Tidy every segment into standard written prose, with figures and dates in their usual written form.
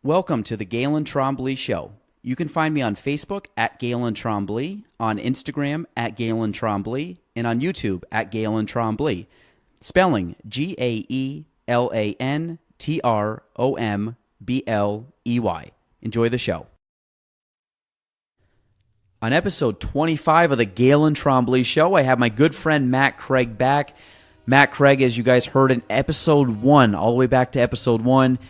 Welcome to the Gaelan Trombley Show. You can find me on Facebook at Gaelan Trombley, on Instagram at Gaelan Trombley, and on YouTube at Gaelan Trombley. Spelling Gaelan-Trombley. Enjoy the show. On episode 25 of the Gaelan Trombley Show, I have my good friend Matt Craig back. Matt Craig, as you guys heard in episode 1, all the way back to episode 1,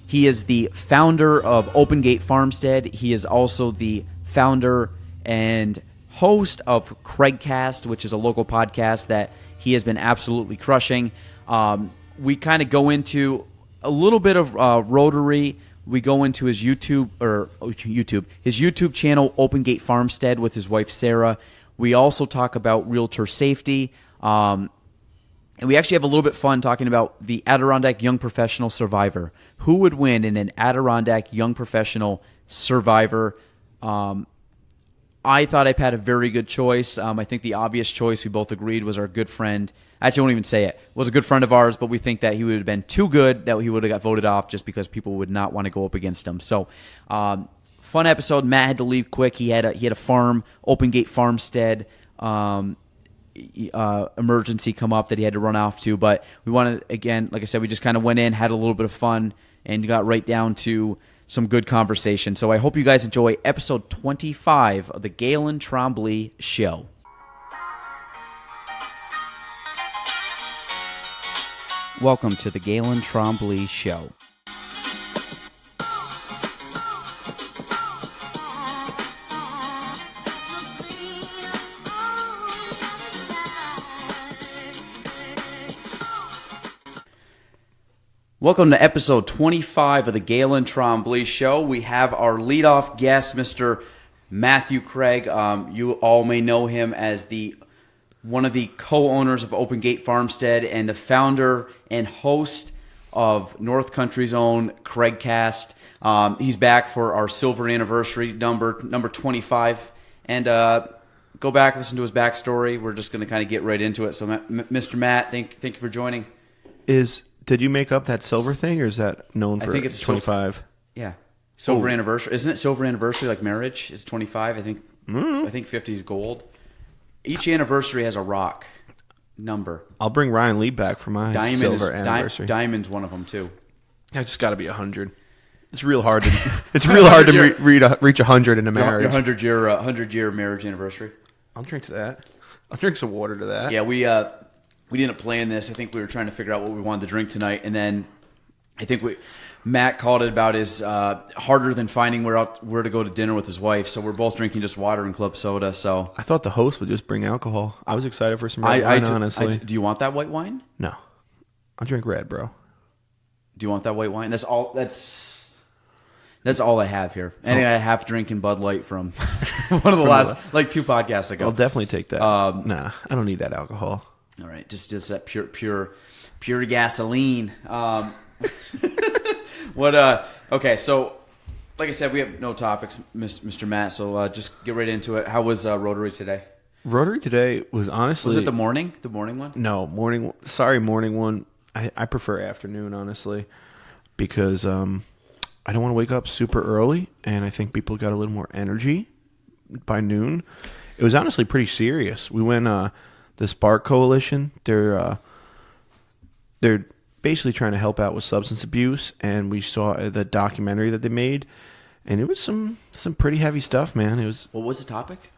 he is the founder of Open Gate Farmstead. He is also the founder and host of Craigcast, which is a local podcast that he has been absolutely crushing. We kind of go into a little bit of Rotary. We go into his YouTube channel, Open Gate Farmstead, with his wife Sarah. We also talk about realtor safety. And we actually have a little bit of fun talking about the Adirondack Young Professionals Survivor. Who would win in an Adirondack Young Professional Survivor? I thought I had a very good choice. I think the obvious choice we both agreed was our good friend. Actually, I won't even say it. Was a good friend of ours, but we think that he would have been too good that he would have got voted off just because people would not want to go up against him. So, fun episode. Matt had to leave quick. He had a farm, Open Gate Farmstead, emergency come up that he had to run off to, but we wanted, again, like I said, we just kind of went in, had a little bit of fun, and got right down to some good conversation. So I hope you guys enjoy episode 25 of the Gaelan Trombley Show. Welcome to the Gaelan Trombley Show. Welcome to episode 25 of the Gaelan Trombley Show. We have our leadoff guest, Mr. Matthew Craig. You all may know him as one of the co-owners of Open Gate Farmstead and the founder and host of North Country's own Craigcast. He's back for our silver anniversary number 25. And go back, listen to his backstory. We're just going to kind of get right into it. So, Mr. Matt, thank you for joining. Did you make up that silver thing, or is that known for? I think it's 25? Yeah, silver anniversary. Isn't it silver anniversary like marriage? It's 25. I think. I think 50 is gold. Each anniversary has a rock number. I'll bring Ryan Lee back for my silver anniversary. Diamond's one of them too. I just got to be 100. It's real hard to. It's real hard to reach 100 in a marriage. Your 100-year marriage anniversary. I'll drink to that. I'll drink some water to that. Yeah, we didn't plan this. I think we were trying to figure out what we wanted to drink tonight, and then I think Matt called it about as harder than finding where to go to dinner with his wife. So we're both drinking just water and club soda. So I thought the host would just bring alcohol. I was excited for some red wine, honestly. Do you want that white wine? No, I'll drink red, bro. Do you want that white wine? That's all I have here. And I have drinking Bud Light from one of the last 2 podcasts ago. I'll definitely take that. Nah, I don't need that alcohol. All right, just that pure gasoline. Okay, so like I said, we have no topics, Mr. Matt. So just get right into it. How was Rotary today? Rotary today was honestly. Was it the morning one? No, morning. Sorry, morning one. I prefer afternoon, honestly, because I don't want to wake up super early, and I think people got a little more energy by noon. It was honestly pretty serious. We went. The Spark Coalition, they're basically trying to help out with substance abuse, and we saw the documentary that they made, and it was some pretty heavy stuff, man. It was. What was the topic?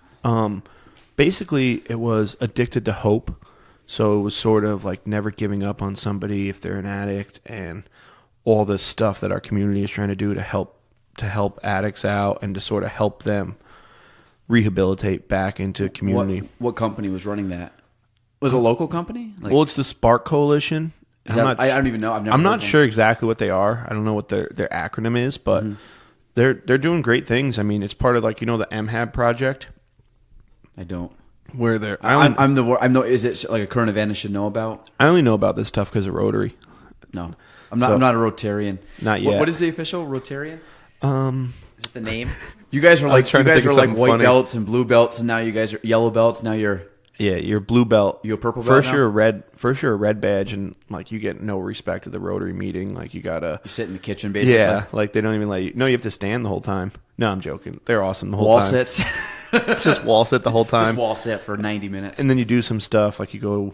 Basically, it was addicted to hope, so it was sort of like never giving up on somebody if they're an addict, and all the stuff that our community is trying to do to help addicts out and to sort of help them rehabilitate back into community. What company was running that? Was it a local company? Well, it's the Spark Coalition. I don't even know. I'm not sure exactly what they are. I don't know what their acronym is, but they're doing great things. I mean, it's part of the MHAB project. I don't. Where they're Is it like a current event I should know about? I only know about this stuff because of Rotary. No, I'm not a Rotarian. Not yet. What is the official Rotarian? Is it the name? You guys were like white belts and blue belts, and now you guys are yellow belts. Now you're Yeah, you're a blue belt. You a purple belt First now? you're a red. First you're a red badge, and like you get no respect at the Rotary meeting. Like you gotta You sit in the kitchen, basically. Yeah, like they don't even let you. No, you have to stand the whole time. No, I'm joking. They're awesome the whole Wall time. sits. Just wall sit the whole time. Just wall sit for 90 minutes. And then you do some stuff like you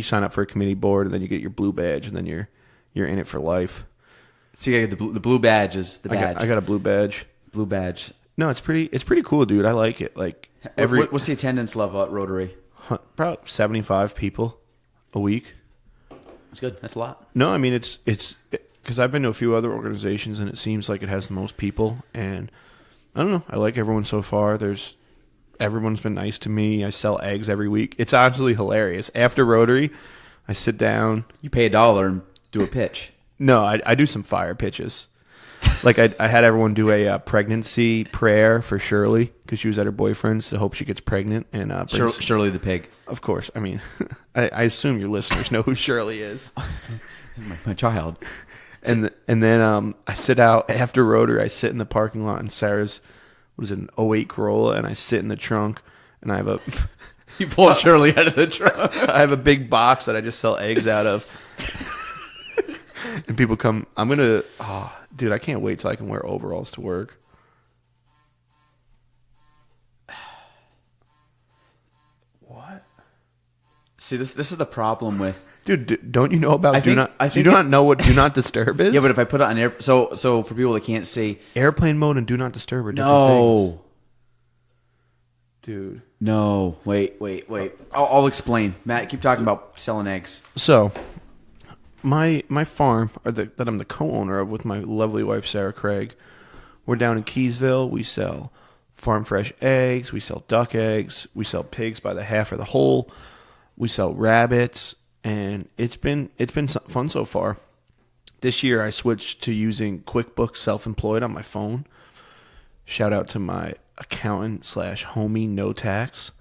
sign up for a committee board, and then you get your blue badge, and then you're in it for life. So you got the blue badge is the badge. I got a blue badge. Blue badge. No, it's pretty cool, dude. I like it. Like What's the attendance level at Rotary? about 75 people a week. That's good. That's a lot. No, I mean it's because I've been to a few other organizations, and it seems like it has the most people. And I don't know. I like everyone so far. Everyone's been nice to me. I sell eggs every week. It's absolutely hilarious. After Rotary, I sit down. You pay $1 and do a pitch. No, I do some fire pitches. Like I had everyone do a pregnancy prayer for Shirley because she was at her boyfriend's to hope she gets pregnant. And Shirley the pig. Of course. I mean, I assume your listeners know who Shirley is. my child. And then I sit out after Rotary. I sit in the parking lot in Sarah's, an 08 Corolla, and I sit in the trunk, and I have a You pull Shirley out of the trunk. I have a big box that I just sell eggs out of. And people come. Dude, I can't wait till I can wear overalls to work. What? See, this is the problem with. Dude, don't you know about do you not know what do not disturb is? Yeah, but if I put it on air, so for people that can't see, airplane mode and do not disturb are different things. Dude. No, wait. I'll explain. Matt, keep talking about selling eggs. So, my farm that I'm the co-owner of with my lovely wife Sarah Craig, we're down in Keysville. We sell farm fresh eggs. We sell duck eggs. We sell pigs by the half or the whole. We sell rabbits, and it's been fun so far. This year I switched to using QuickBooks Self-Employed on my phone. Shout out to my accountant / homie No Tax.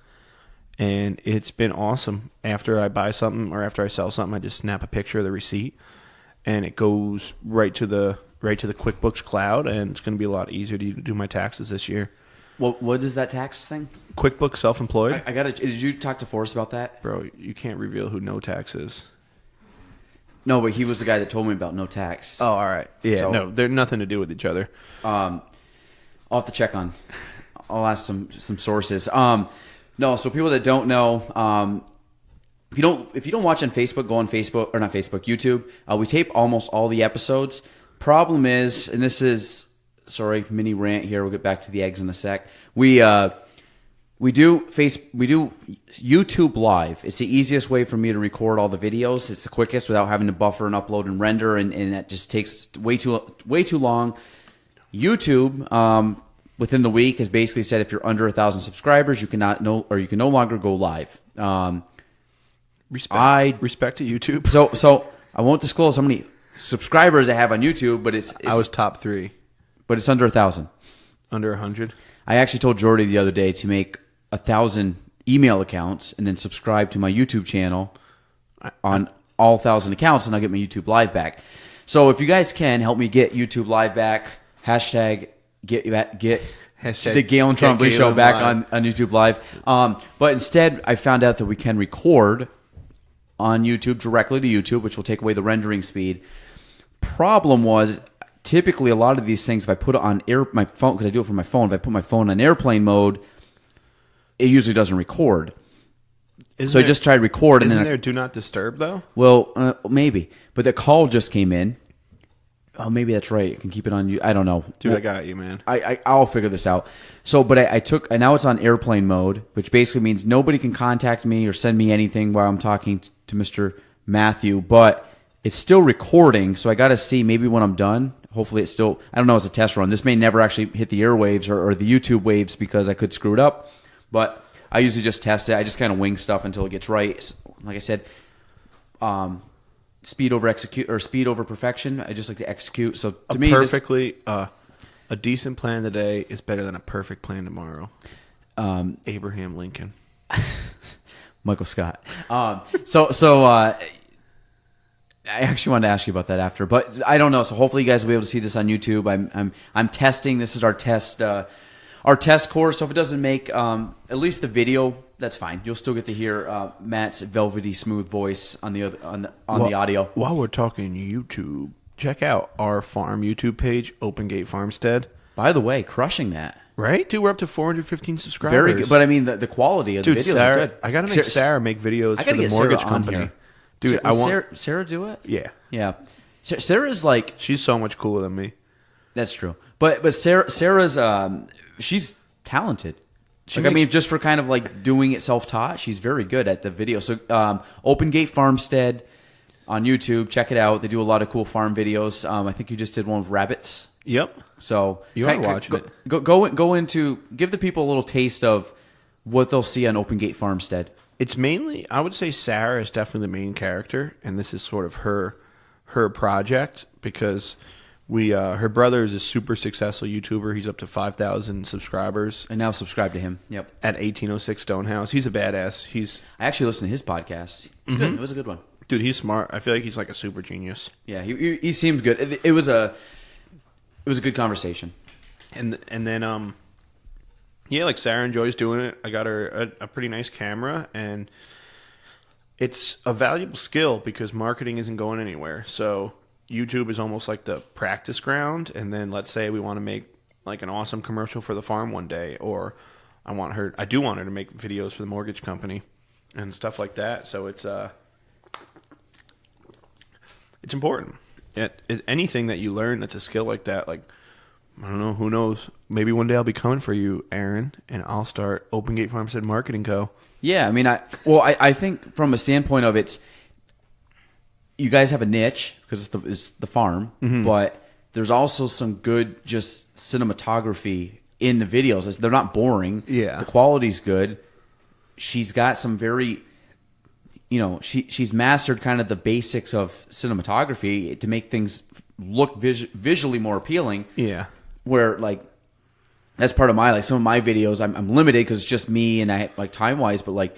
And it's been awesome. After I buy something or after I sell something, I just snap a picture of the receipt, and it goes right to the QuickBooks cloud, and it's going to be a lot easier to do my taxes this year. What is that tax thing? QuickBooks Self-Employed. I got it. Did you talk to Forrest about that? Bro, you can't reveal who No Tax is. No, but he was the guy that told me about No Tax. Oh, all right. Yeah, So- no, they're nothing to do with each other. I'll have to check on. I'll ask some sources. No, so people that don't know, if you don't watch on Facebook, go on Facebook, or not Facebook, YouTube. We tape almost all the episodes. Problem is, and this is mini rant here. We'll get back to the eggs in a sec. We do YouTube Live. It's the easiest way for me to record all the videos. It's the quickest without having to buffer and upload and render, and that just takes way too long. YouTube, within the week, has basically said if you're under 1,000 subscribers, you can no longer go live. Respect to YouTube. So I won't disclose how many subscribers I have on YouTube, but I was top 3. But it's under 1,000. Under 100. I actually told Jordy the other day to make 1,000 email accounts and then subscribe to my YouTube channel on all 1,000 accounts, and I'll get my YouTube Live back. So if you guys can help me get YouTube Live back, hashtag get the Gaelan Trombley show back on YouTube Live. But instead, I found out that we can record on YouTube directly to YouTube, which will take away the rendering speed. Problem was, typically a lot of these things, if I put it on my phone, because I do it from my phone, if I put my phone on airplane mode, it usually doesn't record. I just tried record. Isn't there do not disturb though? Well, maybe, but the call just came in. Oh, maybe that's right. You can keep it on you. I don't know, dude. I got you, man. I'll figure this out. So, but and now it's on airplane mode, which basically means nobody can contact me or send me anything while I'm talking to Mr. Matthew. But it's still recording, so I got to see maybe when I'm done. Hopefully, it's still. I don't know. It's a test run. This may never actually hit the airwaves or the YouTube waves because I could screw it up. But I usually just test it. I just kind of wing stuff until it gets right. Like I said, speed over execute or speed over perfection. I just like to execute. So to me, a decent plan today is better than a perfect plan tomorrow. Abraham Lincoln, Michael Scott. So I actually wanted to ask you about that after, but I don't know. So hopefully you guys will be able to see this on YouTube. I'm testing. This is our test course. So if it doesn't make at least the video that's fine. You'll still get to hear Matt's velvety smooth voice on the the audio. While we're talking YouTube, check out our farm YouTube page, Open Gate Farmstead. By the way, crushing that. Right? Dude, we're up to 415 subscribers. Very good. But I mean, the quality of the videos Sarah, are good. I got to make Sarah make videos for the mortgage company. Dude, I want Sarah do it? Yeah. Yeah. Sarah's like... She's so much cooler than me. That's true. But Sarah's... she's talented. I mean, just for kind of like doing it self-taught, she's very good at the video. So Open Gate Farmstead on YouTube. Check it out. They do a lot of cool farm videos. I think you just did one with rabbits. Yep. So you are watching it. Go into give the people a little taste of what they'll see on Open Gate Farmstead. It's mainly, I would say Sarah is definitely the main character, and this is sort of her project because her brother is a super successful YouTuber. He's up to 5,000 subscribers. And now subscribe to him. Yep. At 1806 Stonehouse. He's a badass. I actually listened to his podcast. It's good. It was a good one. Dude, he's smart. I feel like he's like a super genius. Yeah, he seemed good. It was a good conversation. And then yeah, like Sarah enjoys doing it. I got her a pretty nice camera, and it's a valuable skill because marketing isn't going anywhere. So YouTube is almost like the practice ground, and then let's say we want to make like an awesome commercial for the farm one day, or I do want her to make videos for the mortgage company and stuff like that. So it's important. Anything that you learn that's a skill like that, like, I don't know, who knows? Maybe one day I'll be coming for you, Aaron, and I'll start Open Gate Farmstead Marketing Co. Yeah, I mean, I think from a standpoint of it's, you guys have a niche because it's the farm, but there's also some good just cinematography in the videos. They're not boring. Yeah, the quality's good. She's got some very, she's mastered kind of the basics of cinematography to make things look visually more appealing. Yeah. Where like that's part of some of my videos I'm limited because it's just me and I like time wise, but like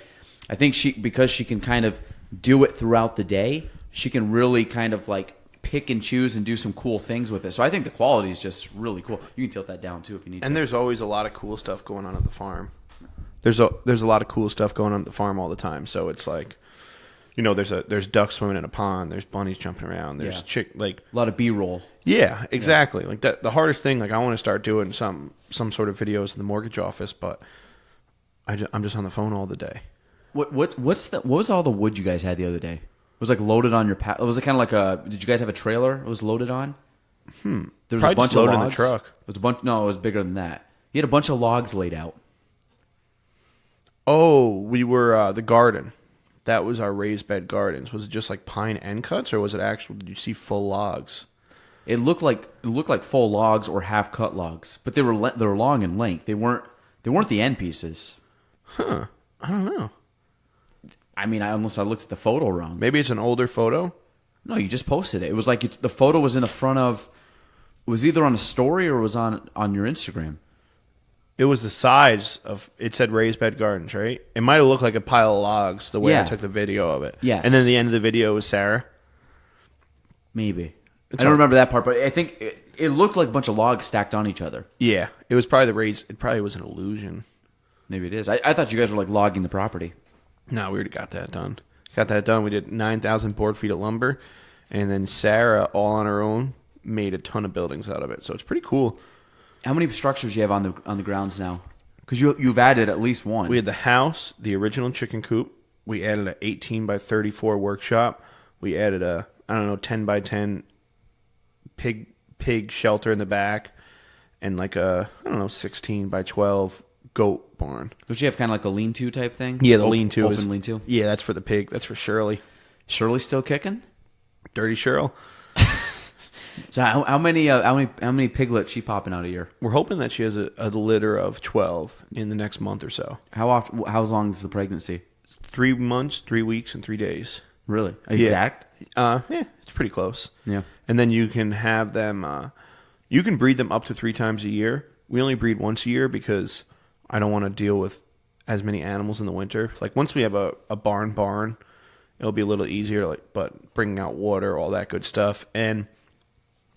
I think because she can kind of do it throughout the day, she can really kind of like pick and choose and do some cool things with it. So I think the quality is just really cool. You can tilt that down too if you need to. And there's always a lot of cool stuff going on at the farm. There's a lot of cool stuff going on at the farm all the time. So it's like, there's ducks swimming in a pond. There's bunnies jumping around. There's a lot of B-roll. Yeah, exactly. Yeah. Like that. The hardest thing, like I want to start doing some sort of videos in the mortgage office, but I'm just on the phone all the day. What was all the wood you guys had the other day? It was like loaded on your was it kind of like did you guys have a trailer it was loaded on? There was probably a bunch just loaded of logs in the truck. It was a bunch. No, it was bigger than that. You had a bunch of logs laid out. Oh, we were the garden. That was our raised bed gardens. Was it just like pine end cuts, or was it actual? Did you see full logs? It looked like full logs or half cut logs, but they were long in length. They weren't the end pieces. Huh? I don't know. I mean, unless I looked at the photo wrong. Maybe it's an older photo. No, you just posted it. It was like the photo was in the front of. It was either on a story or was on your Instagram. It was the size of. It said raised bed gardens, right? It might have looked like a pile of logs the way I took the video of it. Yes. And then the end of the video was Sarah. Maybe. I don't remember that part, but I think it looked like a bunch of logs stacked on each other. Yeah, it was probably the raised. It probably was an illusion. Maybe it is. I thought you guys were like logging the property. No, we already got that done. We did 9,000 board feet of lumber, and then Sarah, all on her own, made a ton of buildings out of it. So it's pretty cool. How many structures do you have on the grounds now? Because you've added at least one. We had the house, the original chicken coop. We added an 18 by 34 workshop. We added a 10 by 10 pig shelter in the back, and like a 16 by 12 goat barn. Don't you have kind of like a lean-to type thing? Yeah, the lean-to open lean-to. Yeah, that's for the pig. That's for Shirley. Shirley's still kicking? Dirty Cheryl. So how many piglets she popping out a year? We're hoping that she has a litter of 12 in the next month or so. How long is the pregnancy? 3 months, 3 weeks, and 3 days. Really? Exact? Yeah, it's pretty close. Yeah. And then you can have them. You can breed them up to 3 times a year. We only breed once a year because I don't want to deal with as many animals in the winter. Like once we have a barn, it'll be a little easier. But bringing out water, all that good stuff, and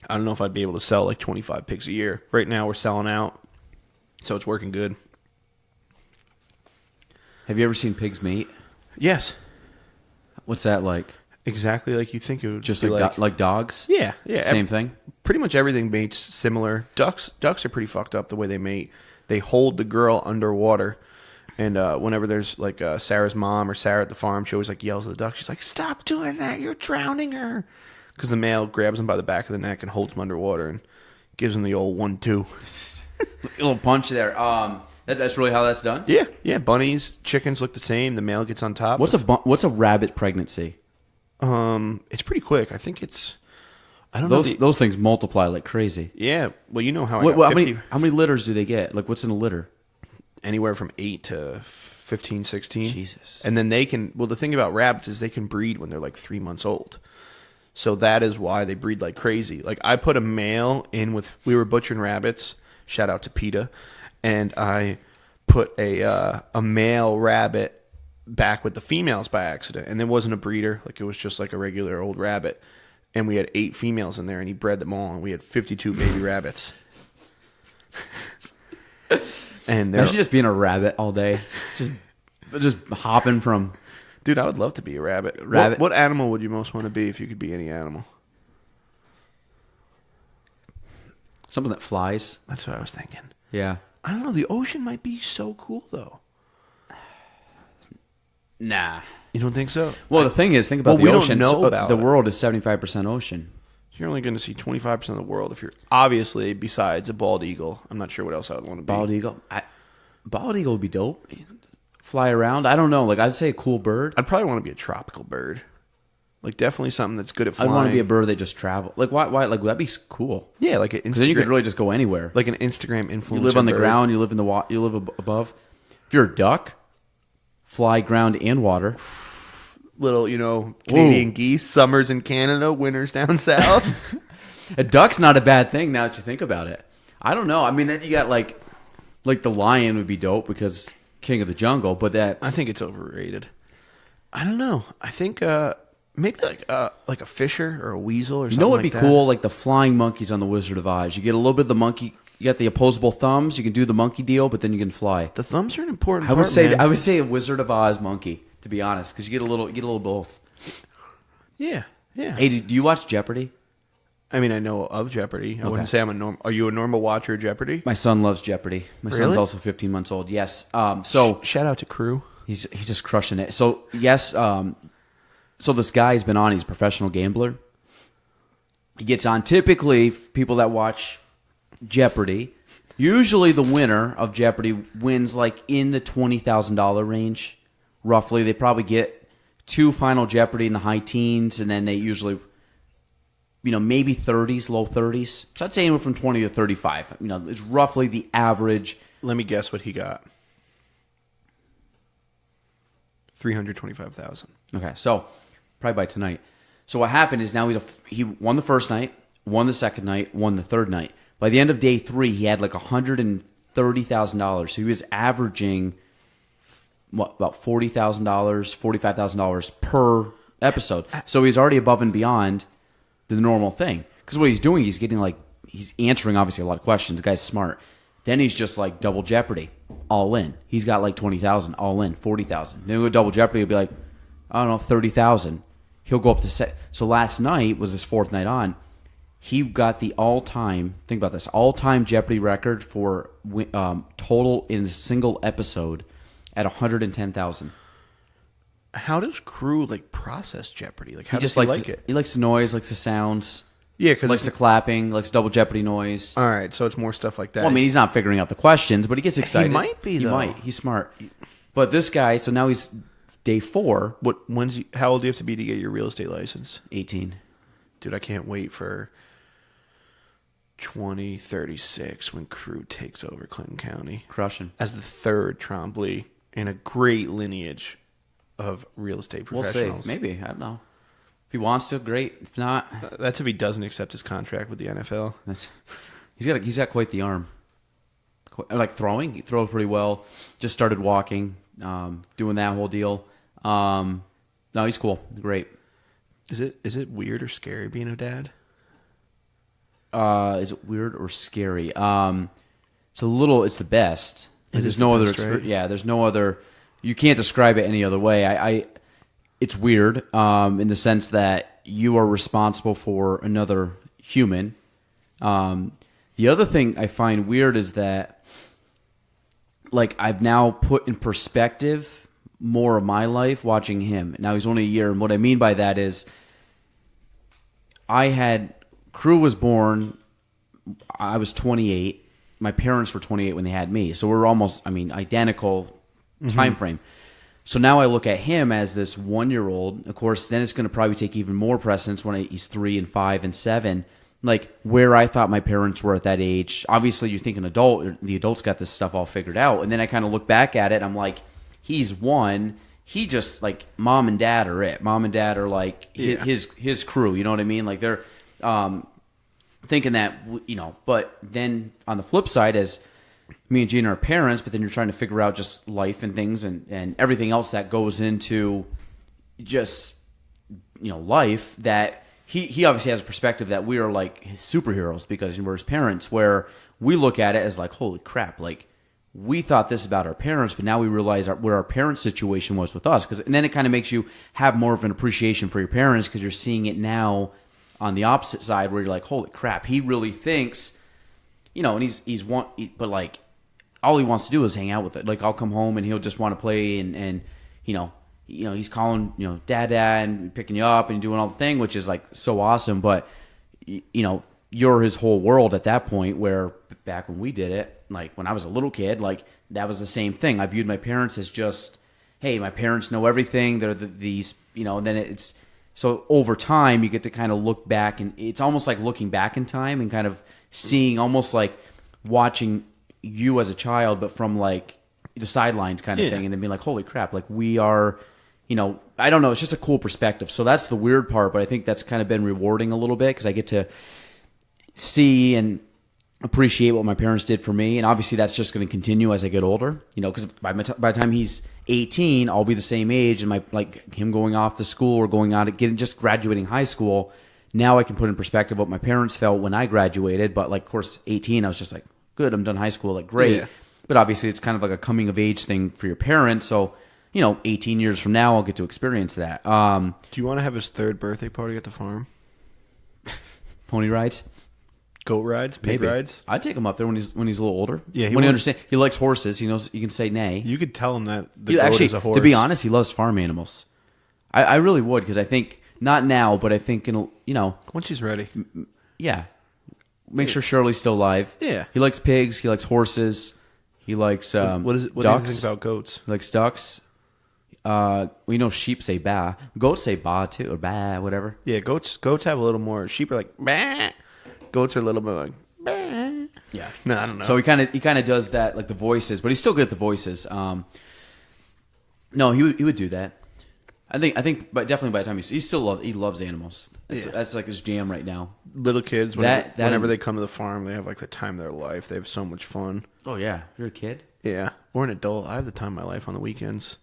I don't know if I'd be able to sell like 25 pigs a year. Right now we're selling out, so it's working good. Have you ever seen pigs mate? Yes. What's that like? Exactly like you think it would Just be like dogs? Yeah. Same thing? Pretty much everything mates similar. Ducks are pretty fucked up the way they mate. They hold the girl underwater. And whenever there's like Sarah's mom or Sarah at the farm, she always like yells at the duck. She's like, "Stop doing that! You're drowning her!" Because the male grabs him by the back of the neck and holds him underwater and gives him the old 1-2. A little punch there. That's really how that's done? Yeah. Bunnies, chickens look the same. The male gets on top. What's a rabbit pregnancy? It's pretty quick. I think it's. I don't know. Those things multiply like crazy. Yeah. Well, you know how I got 50. How many litters do they get? Like, what's in a litter? Anywhere from 8 to 15, 16. Jesus. And then they can. Well, the thing about rabbits is they can breed when they're like 3 months old. So that is why they breed like crazy. Like I put a male in with. We were butchering rabbits. Shout out to PETA. And I put a male rabbit back with the females by accident. And there wasn't a breeder. Like it was just like a regular old rabbit. And we had 8 females in there, and he bred them all. And we had 52 baby rabbits. And imagine just being a rabbit all day, just hopping from. Dude, I would love to be a rabbit. What animal would you most want to be if you could be any animal? Something that flies. That's what I was thinking. Yeah. I don't know. The ocean might be so cool, though. Nah. You don't think so? Well, the thing is, think about the ocean. Don't know about the world is 75% ocean. You're only going to see 25% of the world if you're obviously, besides a bald eagle. I'm not sure what else I would want to be. Bald eagle? Bald eagle would be dope. Fly around. I don't know. Like, I'd say a cool bird. I'd probably want to be a tropical bird. Like, definitely something that's good at flying. I'd want to be a bird that just travel. Like, why? Like, that'd be cool. Yeah, like an Instagram. Because then you could really just go anywhere. Like an Instagram influencer. You live on the bird. ground. You live in the water. You live above. If you're a duck, fly ground and water. Little, Canadian geese. Summers in Canada, winters down south. A duck's not a bad thing now that you think about it. I don't know. I mean, then you got like the lion would be dope because king of the jungle, but that I think it's overrated. I don't know. I think maybe like a fisher or a weasel or something. You know what'd like be that. cool? Like the flying monkeys on the Wizard of Oz. You get a little bit of the monkey. You got the opposable thumbs. You can do the monkey deal, but then you can fly. The thumbs are an important. I would say man. I would say a Wizard of Oz monkey, to be honest, because you get a little both. Yeah. Hey, do you watch Jeopardy? I mean, I know of Jeopardy. I wouldn't say I'm a normal. Are you a normal watcher of Jeopardy? My son loves Jeopardy. My son's Really? also 15 months old. Yes. So Shout out to Crew. he's just crushing it. So yes. So this guy's been on. He's a professional gambler. He gets on. Typically, people that watch Jeopardy, usually the winner of Jeopardy wins like in the $20,000 range, roughly. They probably get 2 Final Jeopardy in the high teens, and then they usually, maybe 30s, low 30s. So I'd say anywhere from 20 to 35. It's roughly the average. Let me guess what he got. 325,000. Okay, so probably by tonight. So what happened is now he won the first night, won the second night, won the third night. By the end of day 3, he had like $130,000. So he was averaging about $40,000, $45,000 per episode. So he's already above and beyond the normal thing. Because what he's doing, he's answering obviously a lot of questions. The guy's smart. Then he's just like Double Jeopardy, all in. He's got like 20,000, all in, 40,000. Then he'll go Double Jeopardy, he'll be like, I don't know, 30,000. He'll go up to set. So last night was his 4th night on. He got the all-time, think about this, all-time Jeopardy record for total in a single episode at 110,000. How does Crew process Jeopardy? How does just he likes like it? He likes the noise, likes the sounds. Yeah, because likes the clapping, likes Double Jeopardy noise. All right, so it's more stuff like that. Well, I mean, he's not figuring out the questions, but he gets excited. He might be, though. He might. He's smart. But this guy, so now he's day 4. How old do you have to be to get your real estate license? 18. Dude, I can't wait for 2036 when Crew takes over Clinton County. Crushing. As the 3rd Trombley in a great lineage of real estate professionals. We'll see. Maybe. I don't know. If he wants to, great. If not, that's if he doesn't accept his contract with the NFL. He's got quite the arm. Like throwing, he throws pretty well. Just started walking, doing that whole deal. No, he's cool. Great. Is it weird or scary being a dad? Is it weird or scary? It's the best. There's no other experience. Yeah, there's no other. you can't describe it any other way. It's weird in the sense that you are responsible for another human. The other thing I find weird is that, like, I've now put in perspective more of my life watching him. Now he's only a year, and what I mean by that is Crew was born, I was 28. My parents were 28 when they had me. So we're almost, identical time frame. So now I look at him as this 1-year-old. Of course, then it's going to probably take even more precedence when he's 3 and 5 and 7. Like, where I thought my parents were at that age. Obviously, you think an adult, the adult's got this stuff all figured out. And then I kind of look back at it, I'm like, he's 1. He just, like, mom and dad are it. Mom and dad are, like, his crew. You know what I mean? Like, they're thinking that, but then on the flip side, as me and Gina are parents, but then you're trying to figure out just life and things and everything else that goes into just, life, that he obviously has a perspective that we are like his superheroes because we're his parents, where we look at it as like, holy crap, like we thought this about our parents, but now we realize what our parents' situation was with us. And then it kind of makes you have more of an appreciation for your parents because you're seeing it now on the opposite side where you're like, holy crap, he really thinks, and but like all he wants to do is hang out with it. Like I'll come home and he'll just want to play and he's calling, dad and picking you up and doing all the thing, which is like so awesome. But, you're his whole world at that point, where back when we did it, like when I was a little kid, like that was the same thing. I viewed my parents as just, hey, my parents know everything. They're these, and then it's, so over time you get to kind of look back, and it's almost like looking back in time and kind of seeing, almost like watching you as a child, but from like the sidelines kind of thing. And then being like, holy crap, like we are, I don't know. It's just a cool perspective. So that's the weird part, but I think that's kind of been rewarding a little bit because I get to see and appreciate what my parents did for me. And obviously that's just going to continue as I get older, because by the time he's 18, I'll be the same age, and him going off to school or going out and just graduating high school. Now I can put in perspective what my parents felt when I graduated. But like, of course, 18, I was just like, good, I'm done high school. Like, great. Yeah. But obviously it's kind of like a coming of age thing for your parents. So, 18 years from now, I'll get to experience that. Do you want to have his 3rd birthday party at the farm? Pony rides? Goat rides? Pig rides? I'd take him up there when he's a little older. Yeah, when he understands. He likes horses. He knows you can say nay. You could tell him that the goat is a horse. To be honest, he loves farm animals. I really would, because I think, not now, but I think, once he's ready. Yeah. Make sure Shirley's still alive. Yeah. He likes pigs. He likes horses. He likes ducks. What do you think about goats? He likes ducks. Sheep say ba. Goats say ba too, or ba, whatever. Yeah, goats have a little more. Sheep are like bah. Goats are a little bit like bah. Yeah. No, I don't know. So he kind of does that, like the voices, but he's still good at the voices. No, he would do that. I think, but definitely by the time he loves animals. That's like his jam right now. Little kids, whenever they come to the farm, they have like the time of their life. They have so much fun. Oh yeah, you're a kid. Yeah, or an adult. I have the time of my life on the weekends.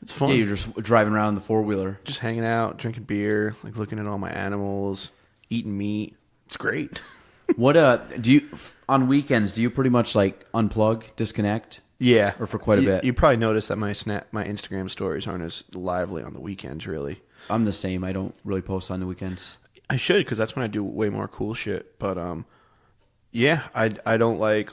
It's fun. Yeah, you're just driving around in the 4-wheeler, just hanging out, drinking beer, like looking at all my animals, eating meat. It's great. What do you on weekends? Do you pretty much like unplug, disconnect? Yeah, or for quite a bit. You probably noticed that my Instagram stories aren't as lively on the weekends. Really, I'm the same. I don't really post on the weekends. I should, because that's when I do way more cool shit. But yeah, I don't like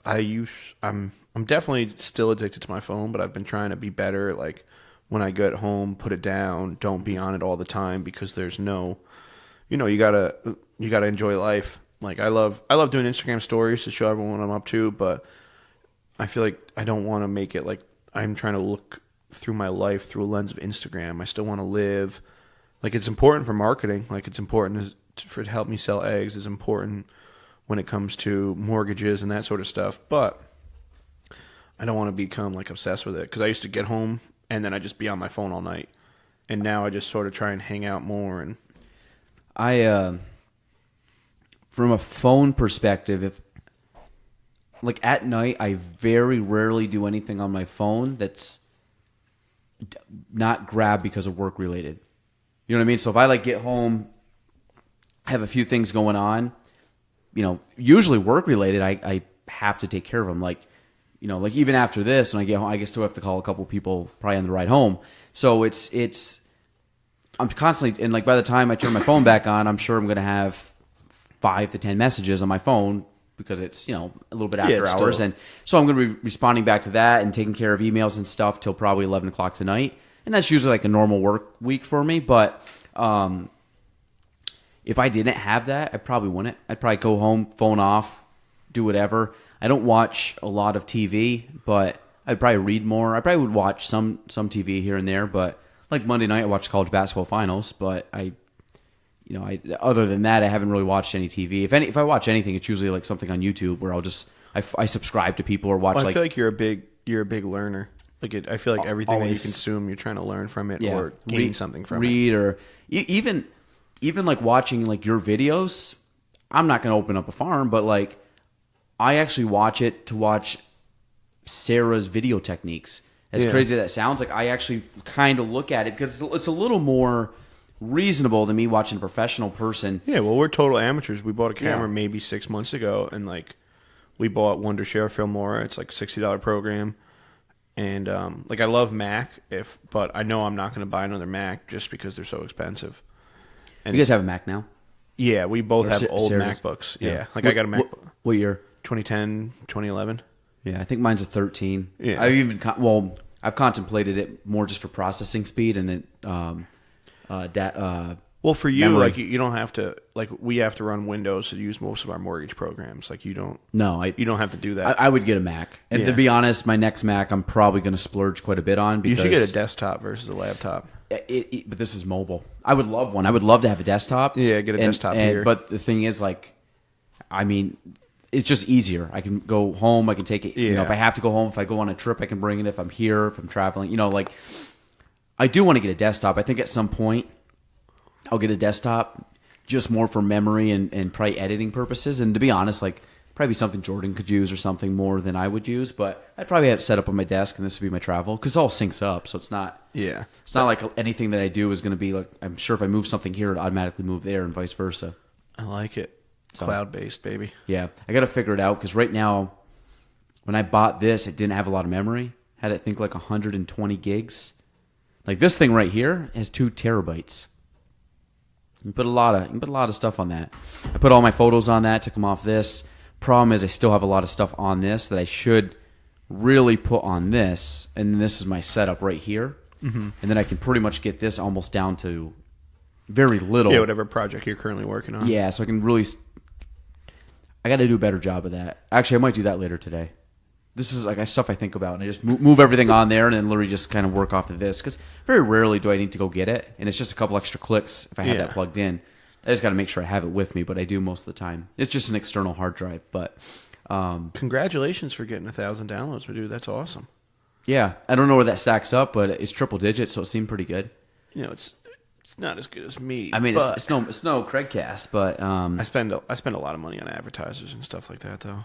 I'm definitely still addicted to my phone, but I've been trying to be better. Like when I get home, put it down. Don't be on it all the time, because there's no, you gotta enjoy life. Like I love doing Instagram stories to show everyone what I'm up to, but I feel like I don't want to make it like I'm trying to look through my life through a lens of Instagram. I still want to live. Like it's important for marketing. Like it's important for it to help me sell eggs. It's important when it comes to mortgages and that sort of stuff. But I don't want to become like obsessed with it, because I used to get home and then I'd just be on my phone all night. And now I just sort of try and hang out more. And from a phone perspective, like at night, I very rarely do anything on my phone that's not grabbed because of work related. You know what I mean? So if I like get home, have a few things going on, usually work related, I have to take care of them. Like, you know, like even after this, when I get home, I still have to call a couple people probably on the ride home. So I'm constantly, and like by the time I turn my phone back on, I'm sure I'm going to have 5 to 10 messages on my phone because it's, you know, a little bit after hours. And so I'm going to be responding back to that and taking care of emails and stuff till probably 11 o'clock tonight. And that's usually like a normal work week for me. But if I didn't have that, I probably wouldn't. I'd probably go home, phone off, do whatever. I don't watch a lot of TV, but I'd probably read more. I probably would watch some TV here and there, but like Monday night, I watched college basketball finals, but other than that, I haven't really watched any TV. If I watch anything, it's usually like something on YouTube where I subscribe to people or watch. Well, I feel like you're a big learner. I feel like everything that you consume, you're trying to learn from it or gain something from it. Or even like watching like your videos. I'm not going to open up a farm, but like I actually watch it to watch Sarah's video techniques. As crazy as that sounds, like I actually kind of look at it because it's a little more reasonable than me watching a professional person. Yeah, well, we're total amateurs. We bought a camera maybe 6 months ago, and like we bought Wondershare Filmora. It's like $60 program, and like I love Mac, but I know I'm not going to buy another Mac just because they're so expensive. And you guys have a Mac now? Yeah, we both have old Sarah's. MacBooks. Yeah, like I got a MacBook. What year? 2010, 2011. Yeah, I think mine's a 13. Yeah. I've contemplated it more just for processing speed and then well, for you, memory. like you don't have to, like we have to run Windows to use most of our mortgage programs. Like you don't. No, you don't have to do that. I would get a Mac, and to be honest, my next Mac I'm probably going to splurge quite a bit on. Because you should get a desktop versus a laptop. But this is mobile. I would love one. I would love to have a desktop. Yeah, get a desktop here. But the thing is, like, I mean, it's just easier. I can go home. I can take it. Yeah. You know, if I have to go home, if I go on a trip, I can bring it. If I'm here, if I'm traveling, you know, like, I do want to get a desktop. I think at some point I'll get a desktop just more for memory and probably editing purposes. And to be honest, like, probably something Jordan could use or something more than I would use. But I'd probably have it set up on my desk, and this would be my travel because it all syncs up. So it's not. Yeah. It's not like anything that I do is going to be like. I'm sure if I move something here, it automatically move there, and vice versa. I like it. Cloud-based, baby. Yeah, I got to figure it out because right now, when I bought this, it didn't have a lot of memory. Had it think like 120 gigs. Like this thing right here has 2 terabytes. You can put a lot of stuff on that. I put all my photos on that. Took them off this. Problem is, I still have a lot of stuff on this that I should really put on this, and then this is my setup right here, and then I can pretty much get this almost down to very little. Yeah, whatever project you're currently working on. Yeah, so I can really. I got to do a better job of that. Actually, I might do that later today. This is like stuff I think about, and I just move everything on there, and then literally just kind of work off of this because very rarely do I need to go get it, and it's just a couple extra clicks if I have that plugged in. I just got to make sure I have it with me, but I do most of the time. It's just an external hard drive, but congratulations for getting 1,000 downloads, dude. That's awesome. Yeah, I don't know where that stacks up, but it's triple digits, so it seemed pretty good. You know, it's not as good as me. I mean, it's no Craigcast, but I spend a lot of money on advertisers and stuff like that, though.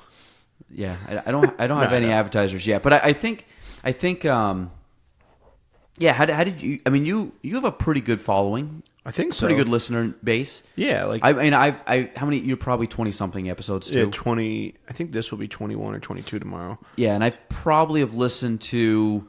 Yeah, I don't have any advertisers yet, but I think yeah. How did you? I mean, you have a pretty good following. I think so. Pretty good listener base. Yeah, like I mean, how many? You're probably 20 something episodes too. Yeah, 20. I think this will be 21 or 22 tomorrow. Yeah, and I probably have listened to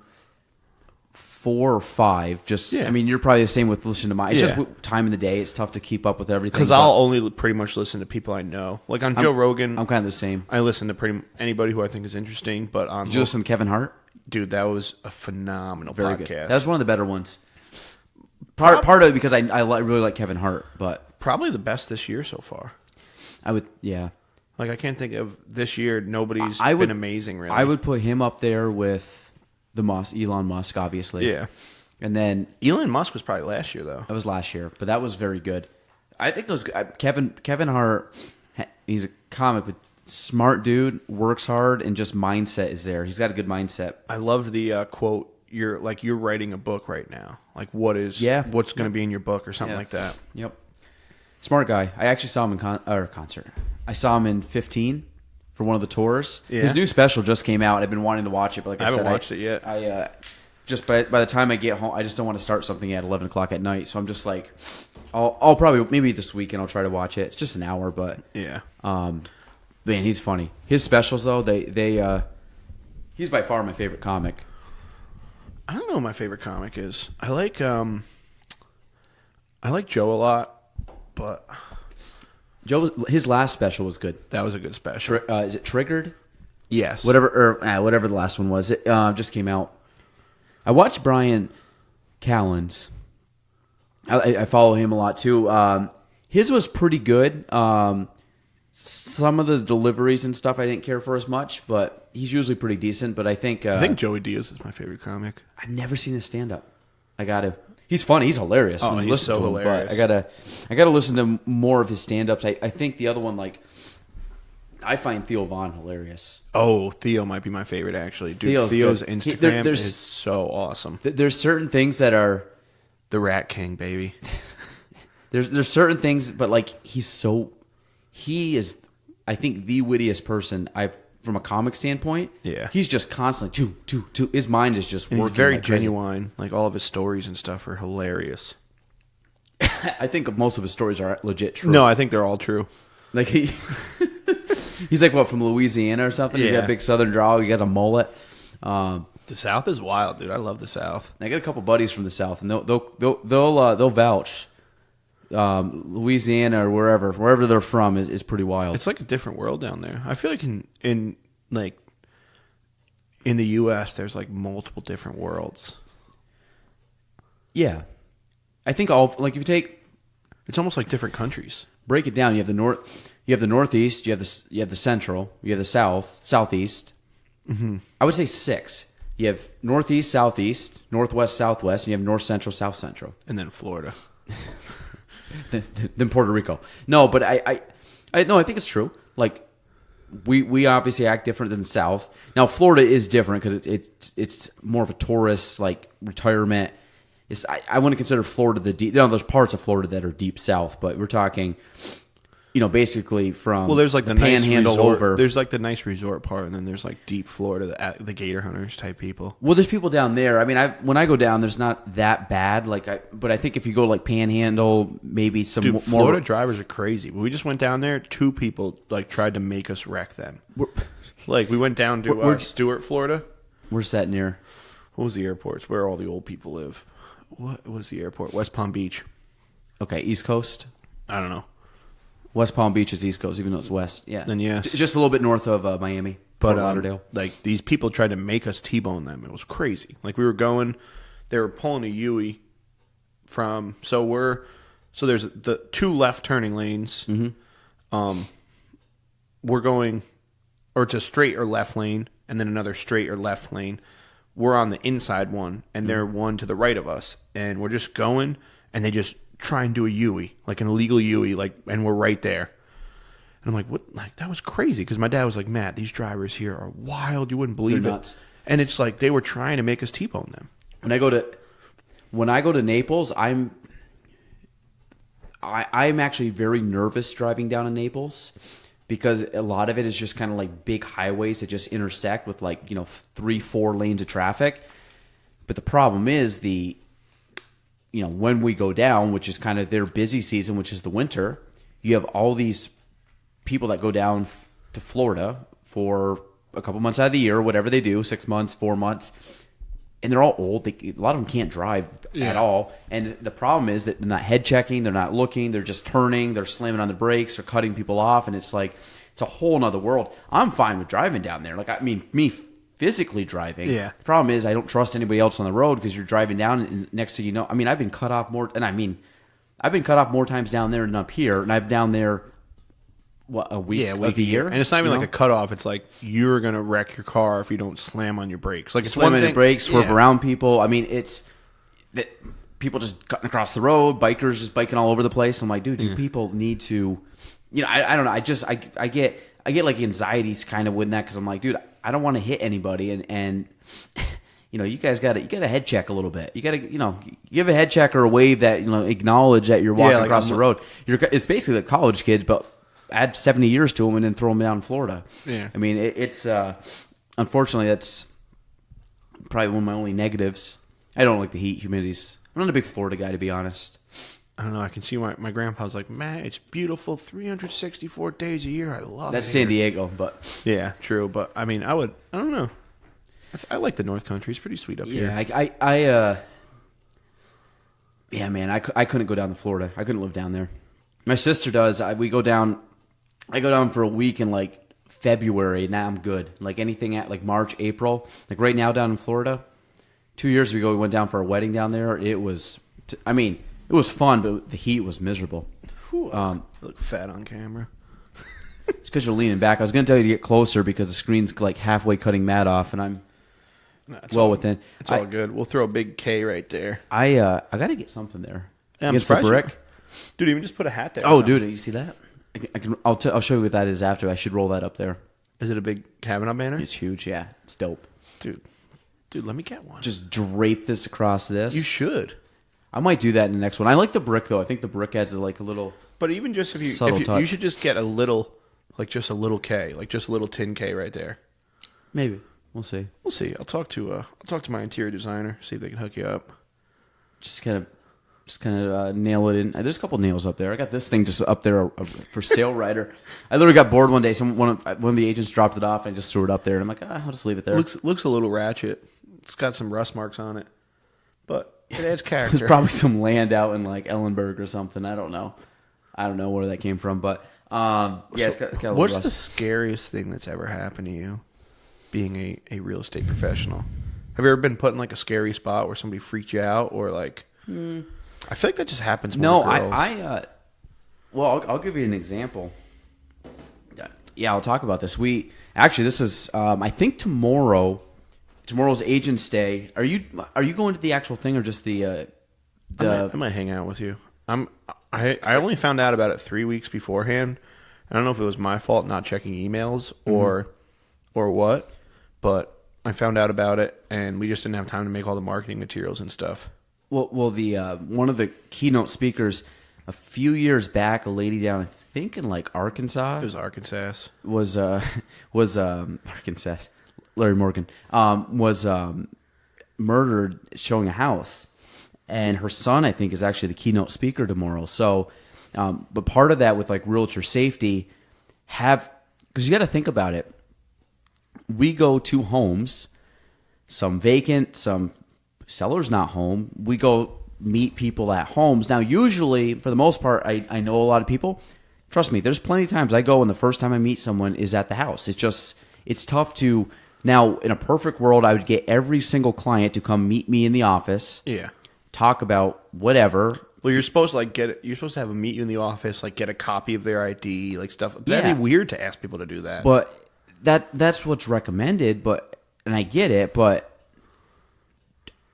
4 or 5. Just I mean, you're probably the same with listening to mine. It's just time in the day. It's tough to keep up with everything. Because I'll only pretty much listen to people I know. Like on Joe Rogan, I'm kind of the same. I listen to anybody who I think is interesting. But on Did you listen to Kevin Hart? Dude, that was a phenomenal Very podcast. Good. That's one of the better ones. Part of it because I really like Kevin Hart, but probably the best this year so far. I would, yeah. Like I can't think of this year. Nobody's been amazing. Really, I would put him up there with Elon Musk, obviously. Yeah, and then Elon Musk was probably last year though. That was last year, but that was very good. I think it was Kevin Hart. He's a comic, but smart dude, works hard, and just mindset is there. He's got a good mindset. I loved the quote. You're writing a book right now. Like what's going to be in your book or something like that. Yep. Smart guy. I actually saw him in concert. I saw him in 15 for one of the tours. Yeah. His new special just came out. I've been wanting to watch it, but I haven't watched it yet. I just by the time I get home, I just don't want to start something at 11 o'clock at night. So I'm just like, I'll probably maybe this weekend I'll try to watch it. It's just an hour, but man, he's funny. His specials though, they. I mean, I've how many? You're probably 20 something episodes too. Yeah, 20. I think this will be 21 or 22 tomorrow. Yeah, and I probably have listened to 4 or 5. Just He's by far my favorite comic. I don't know what my favorite comic is. I like Joe a lot, but His last special was good. that was a good special. Is it Triggered? Yes. Whatever the last one was. It just came out. I watched Brian Callen's. I follow him a lot too. His was pretty good. Some of the deliveries and stuff I didn't care for as much, but he's usually pretty decent. But I think Joey Diaz is my favorite comic. I've never seen his stand up. I gotta. He's funny. He's hilarious. Oh, when you he's listen so to him, hilarious. But I gotta listen to more of his stand ups. I think the other one, like, I find Theo Von hilarious. Oh, Theo might be my favorite actually. Dude, Theo's Instagram is so awesome. There's certain things that are the Rat King, baby. There's certain things, but like he is, I think, the wittiest person I've from a comic standpoint. Yeah, he's just constantly two. His mind is just working. He's very like crazy. genuine. Like all of his stories and stuff are hilarious. I think most of his stories are legit true. No, I think they're all true. Like he's like what, from Louisiana or something. Yeah. He's got a big Southern drawl. He has a mullet. The South is wild, dude. I love the South. I got a couple buddies from the South, and they'll vouch. Louisiana or wherever they're from is pretty wild. It's like a different world down there. I feel like in the U.S. there's like multiple different worlds. Yeah, I think if you take, it's almost like different countries. Break it down. You have the Northeast. You have the Central. You have the South, Southeast. Mm-hmm. I would say 6. You have Northeast, Southeast, Northwest, Southwest, and you have North Central, South Central, and then Florida. Then Puerto Rico. No, but I think it's true. Like we obviously act different than the South. Now Florida is different because it's more of a tourist, like, retirement. I wouldn't consider Florida the deep. There's parts of Florida that are deep South, but we're talking, basically from there's like the Panhandle nice resort, over. There's like the nice resort part, and then there's like deep Florida, the gator hunters type people. Well, there's people down there. I mean, when I go down, there's not that bad. But I think if you go like Panhandle, maybe some more. Florida drivers are crazy. We just went down there. 2 people like tried to make us wreck them. Like we went down to Stuart, Florida. We're set near. What was the airport? It's where all the old people live. What was the airport? West Palm Beach. Okay, East Coast. I don't know. West Palm Beach is East Coast, even though it's West. Yeah. Then yes. Just a little bit north of Miami, but Fort Lauderdale. Like these people tried to make us T-bone them. It was crazy. Like we were going, they were pulling a Yui from. So there's the 2 left turning lanes. Mm-hmm. We're going, or it's a straight or left lane, and then another straight or left lane. We're on the inside one, and they're one to the right of us, and we're just going, and they just try and do a Yui, like an illegal Yui, like, and we're right there. And I'm like, what? Like, that was crazy, because my dad was like, Matt, these drivers here are wild. You wouldn't believe They're it. nuts. And it's like they were trying to make us T-bone them. When I go to Naples, I'm actually very nervous driving down in Naples, because a lot of it is just kind of like big highways that just intersect with 3-4 lanes of traffic. But the problem is when we go down, which is kind of their busy season, which is the winter, you have all these people that go down to Florida for a couple months out of the year, whatever they do, 6 months, 4 months, and they're all old. A lot of them can't drive at all. And the problem is that they're not head checking, they're not looking, they're just turning, they're slamming on the brakes, they're cutting people off, and it's like it's a whole nother world. I'm fine with driving down there. Like, I mean, me physically driving. Yeah. The problem is I don't trust anybody else on the road, because you're driving down, and next thing you know, I mean, I've been cut off more times down there than up here, and I've down there a week of the year. And it's not even like a cutoff. It's like you're going to wreck your car if you don't slam on your brakes. Like, it's slam one on thing, the brakes, swerve yeah. around people. I mean, it's that people just cutting across the road, bikers just biking all over the place. I'm like, dude, you people need to, I don't know. I get like anxieties kind of with that, because I'm like, dude, I don't want to hit anybody, and you guys got to head check a little bit. You got to give a head check or a wave that acknowledge that you're walking across the road. It's basically like college kids, but add 70 years to them and then throw them down in Florida. Yeah. I mean, it's unfortunately that's probably one of my only negatives. I don't like the heat, humidities. I'm not a big Florida guy, to be honest. I don't know. I can see why my grandpa's like, Matt, it's beautiful 364 days a year. I love it. That's San Diego, but yeah, true. But I mean, I don't know. I like the North Country. It's pretty sweet up here. Yeah, man, I couldn't go down to Florida. I couldn't live down there. My sister does. I go down for a week in like February. Now I'm good. Like anything at like March, April. Like right now down in Florida. 2 years ago, we went down for a wedding down there. It was, it was fun, but the heat was miserable. Ooh, you look fat on camera. It's because you're leaning back. I was going to tell you to get closer because the screen's like halfway cutting Matt off, and I'm within. It's all good. We'll throw a big K right there. I got to get something there. Yeah, I'm against the brick. Dude, even just put a hat there. Oh, dude, you see that? I'll show you what that is after. I should roll that up there. Is it a big Kavanaugh banner? It's huge. Yeah, it's dope. Dude, let me get one. Just drape this across this. You should. I might do that in the next one. I like the brick though. I think the brick adds like a little. But even just if you should just get a little, like just a little K, like just a little tin K right there. Maybe we'll see. We'll see. I'll talk to my interior designer, see if they can hook you up. Just kind of nail it in. There's a couple nails up there. I got this thing just up there for sale rider. I literally got bored one day. One of the agents dropped it off, and I just threw it up there. And I'm like, I'll just leave it there. Looks a little ratchet. It's got some rust marks on it, but it adds character. There's probably some land out in like Ellenberg or something. I don't know where that came from, but it's got a little what's rust. the scariest thing that's ever happened to you, being a real estate professional? Have you ever been put in like a scary spot where somebody freaked you out, or like? I feel like that just happens more to girls. I'll give you an example. Yeah, I'll talk about this. This is I think tomorrow's Agents Day. Are you going to the actual thing or just the? I might hang out with you. I only found out about it 3 weeks beforehand. I don't know if it was my fault not checking emails or what, but I found out about it and we just didn't have time to make all the marketing materials and stuff. Well, the one of the keynote speakers a few years back, a lady down, I think in like Arkansas. It was Arkansas. Was Arkansas. Larry Morgan was murdered showing a house, and her son, I think, is actually the keynote speaker tomorrow. So, but part of that with like realtor safety, because you got to think about it. We go to homes, some vacant, some seller's not home. We go meet people at homes. Now, usually, for the most part, I know a lot of people. Trust me, there's plenty of times I go and the first time I meet someone is at the house. It's tough to. Now, in a perfect world, I would get every single client to come meet me in the office. Yeah. Talk about whatever. Well, you're supposed to you're supposed to have them meet you in the office, like get a copy of their ID, like stuff. That'd be weird to ask people to do that. But that's what's recommended, and I get it, but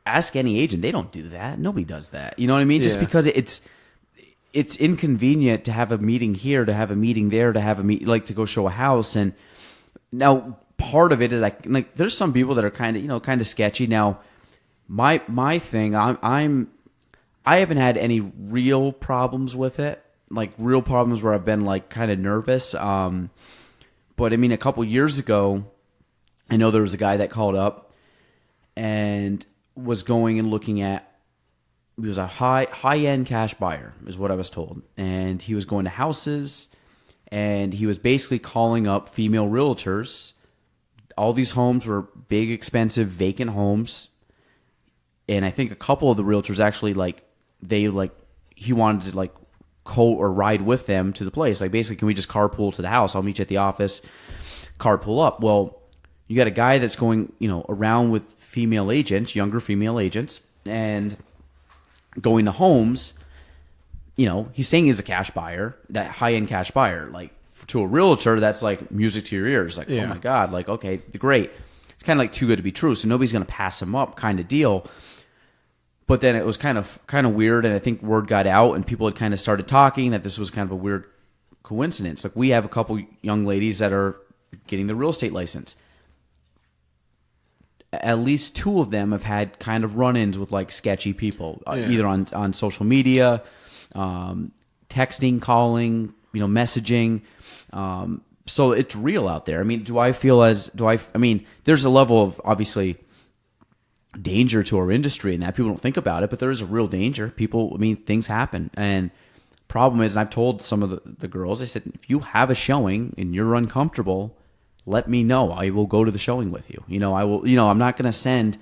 ask any agent. They don't do that. Nobody does that. You know what I mean? Just because it's inconvenient to have a meeting here, to have a meeting there, to have a to go show a house. And now part of it is like there's some people that are kind of sketchy. Now my thing, I haven't had any real problems with it, like real problems where I've been like kind of nervous. But I mean, a couple years ago, I know there was a guy that called up and was going and looking at. He was a high-end cash buyer, is what I was told. And he was going to houses, and he was basically calling up female realtors. All these homes were big, expensive, vacant homes. And I think a couple of the realtors actually, he wanted to, or ride with them to the place. Like, basically, can we just carpool to the house? I'll meet you at the office. Carpool up. Well, you got a guy that's going, around with female agents, younger female agents, and going to homes, he's saying he's a cash buyer, that high-end cash buyer. Like, to a realtor, that's like music to your ears. Like, oh my God, like, okay, great. It's kind of like too good to be true, so nobody's going to pass him up kind of deal. But then it was kind of weird, and I think word got out, and people had kind of started talking that this was kind of a weird coincidence. Like, we have a couple young ladies that are getting the real estate license. At least two of them have had kind of run-ins with like sketchy people, either on social media, texting, calling, messaging. So it's real out there. I mean, there's a level of obviously danger to our industry in that people don't think about it, but there is a real danger. Things happen. And problem is, and I've told some of the girls, I said, if you have a showing and you're uncomfortable, let me know. I will go to the showing with you. I will. I'm not going to send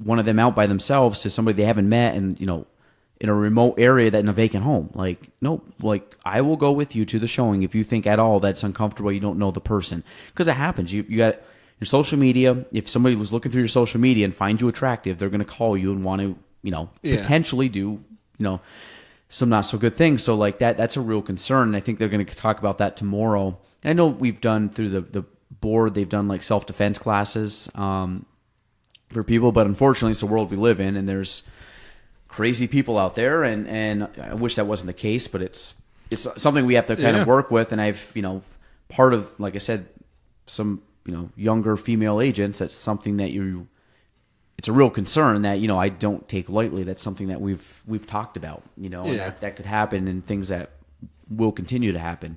one of them out by themselves to somebody they haven't met, and in a remote area that in a vacant home. Like, nope. Like, I will go with you to the showing if you think at all that's uncomfortable. You don't know the person, because it happens. You got your social media. If somebody was looking through your social media and find you attractive, they're going to call you and want to, potentially do, some not so good things. So like that's a real concern. And I think they're going to talk about that tomorrow. And I know we've done through the board, they've done like self-defense classes for people, but unfortunately it's the world we live in, and there's crazy people out there, and I wish that wasn't the case, but it's something we have to kind of work with. And I've, part of, like I said, some, younger female agents, that's something that it's a real concern that, I don't take lightly. That's something that we've talked about, and that could happen, and things that will continue to happen.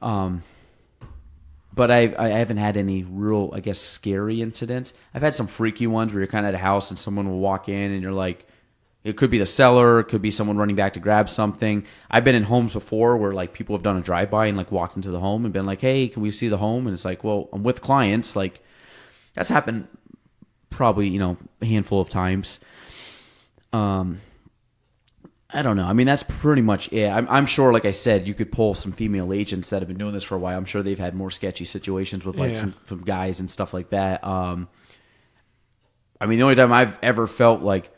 But I haven't had any real, I guess, scary incidents. I've had some freaky ones where you're kind of at a house and someone will walk in and you're like, it could be the seller, it could be someone running back to grab something. I've been in homes before where like people have done a drive-by and like walked into the home and been like, hey, can we see the home? And it's like, well, I'm with clients. Like, that's happened probably, a handful of times. I don't know. I mean, that's pretty much it. I'm sure, like I said, you could pull some female agents that have been doing this for a while. I'm sure they've had more sketchy situations with like some guys and stuff like that. I mean, the only time I've ever felt like,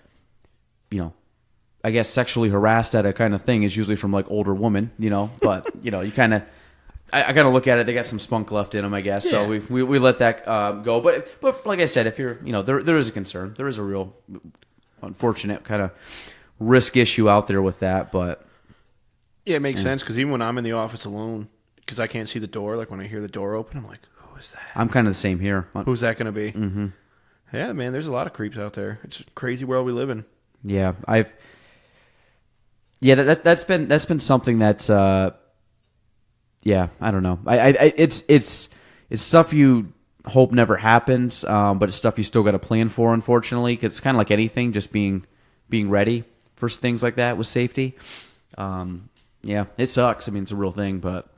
I guess sexually harassed at a kind of thing is usually from like older women, but you kind of, I kind of look at it. They got some spunk left in them, I guess. So we let that go. But like I said, if you're, there is a concern. There is a real unfortunate kind of risk issue out there with that. But yeah, it makes sense, because even when I'm in the office alone, because I can't see the door, like when I hear the door open, I'm like, who is that? I'm kind of the same here. Who's that going to be? Mm-hmm. Yeah, man, there's a lot of creeps out there. It's a crazy world we live in. Yeah, that's been something that's I don't know. It's stuff you hope never happens, but it's stuff you still got to plan for, unfortunately, because it's kind of like anything, just being ready for things like that with safety. It sucks. I mean, it's a real thing, but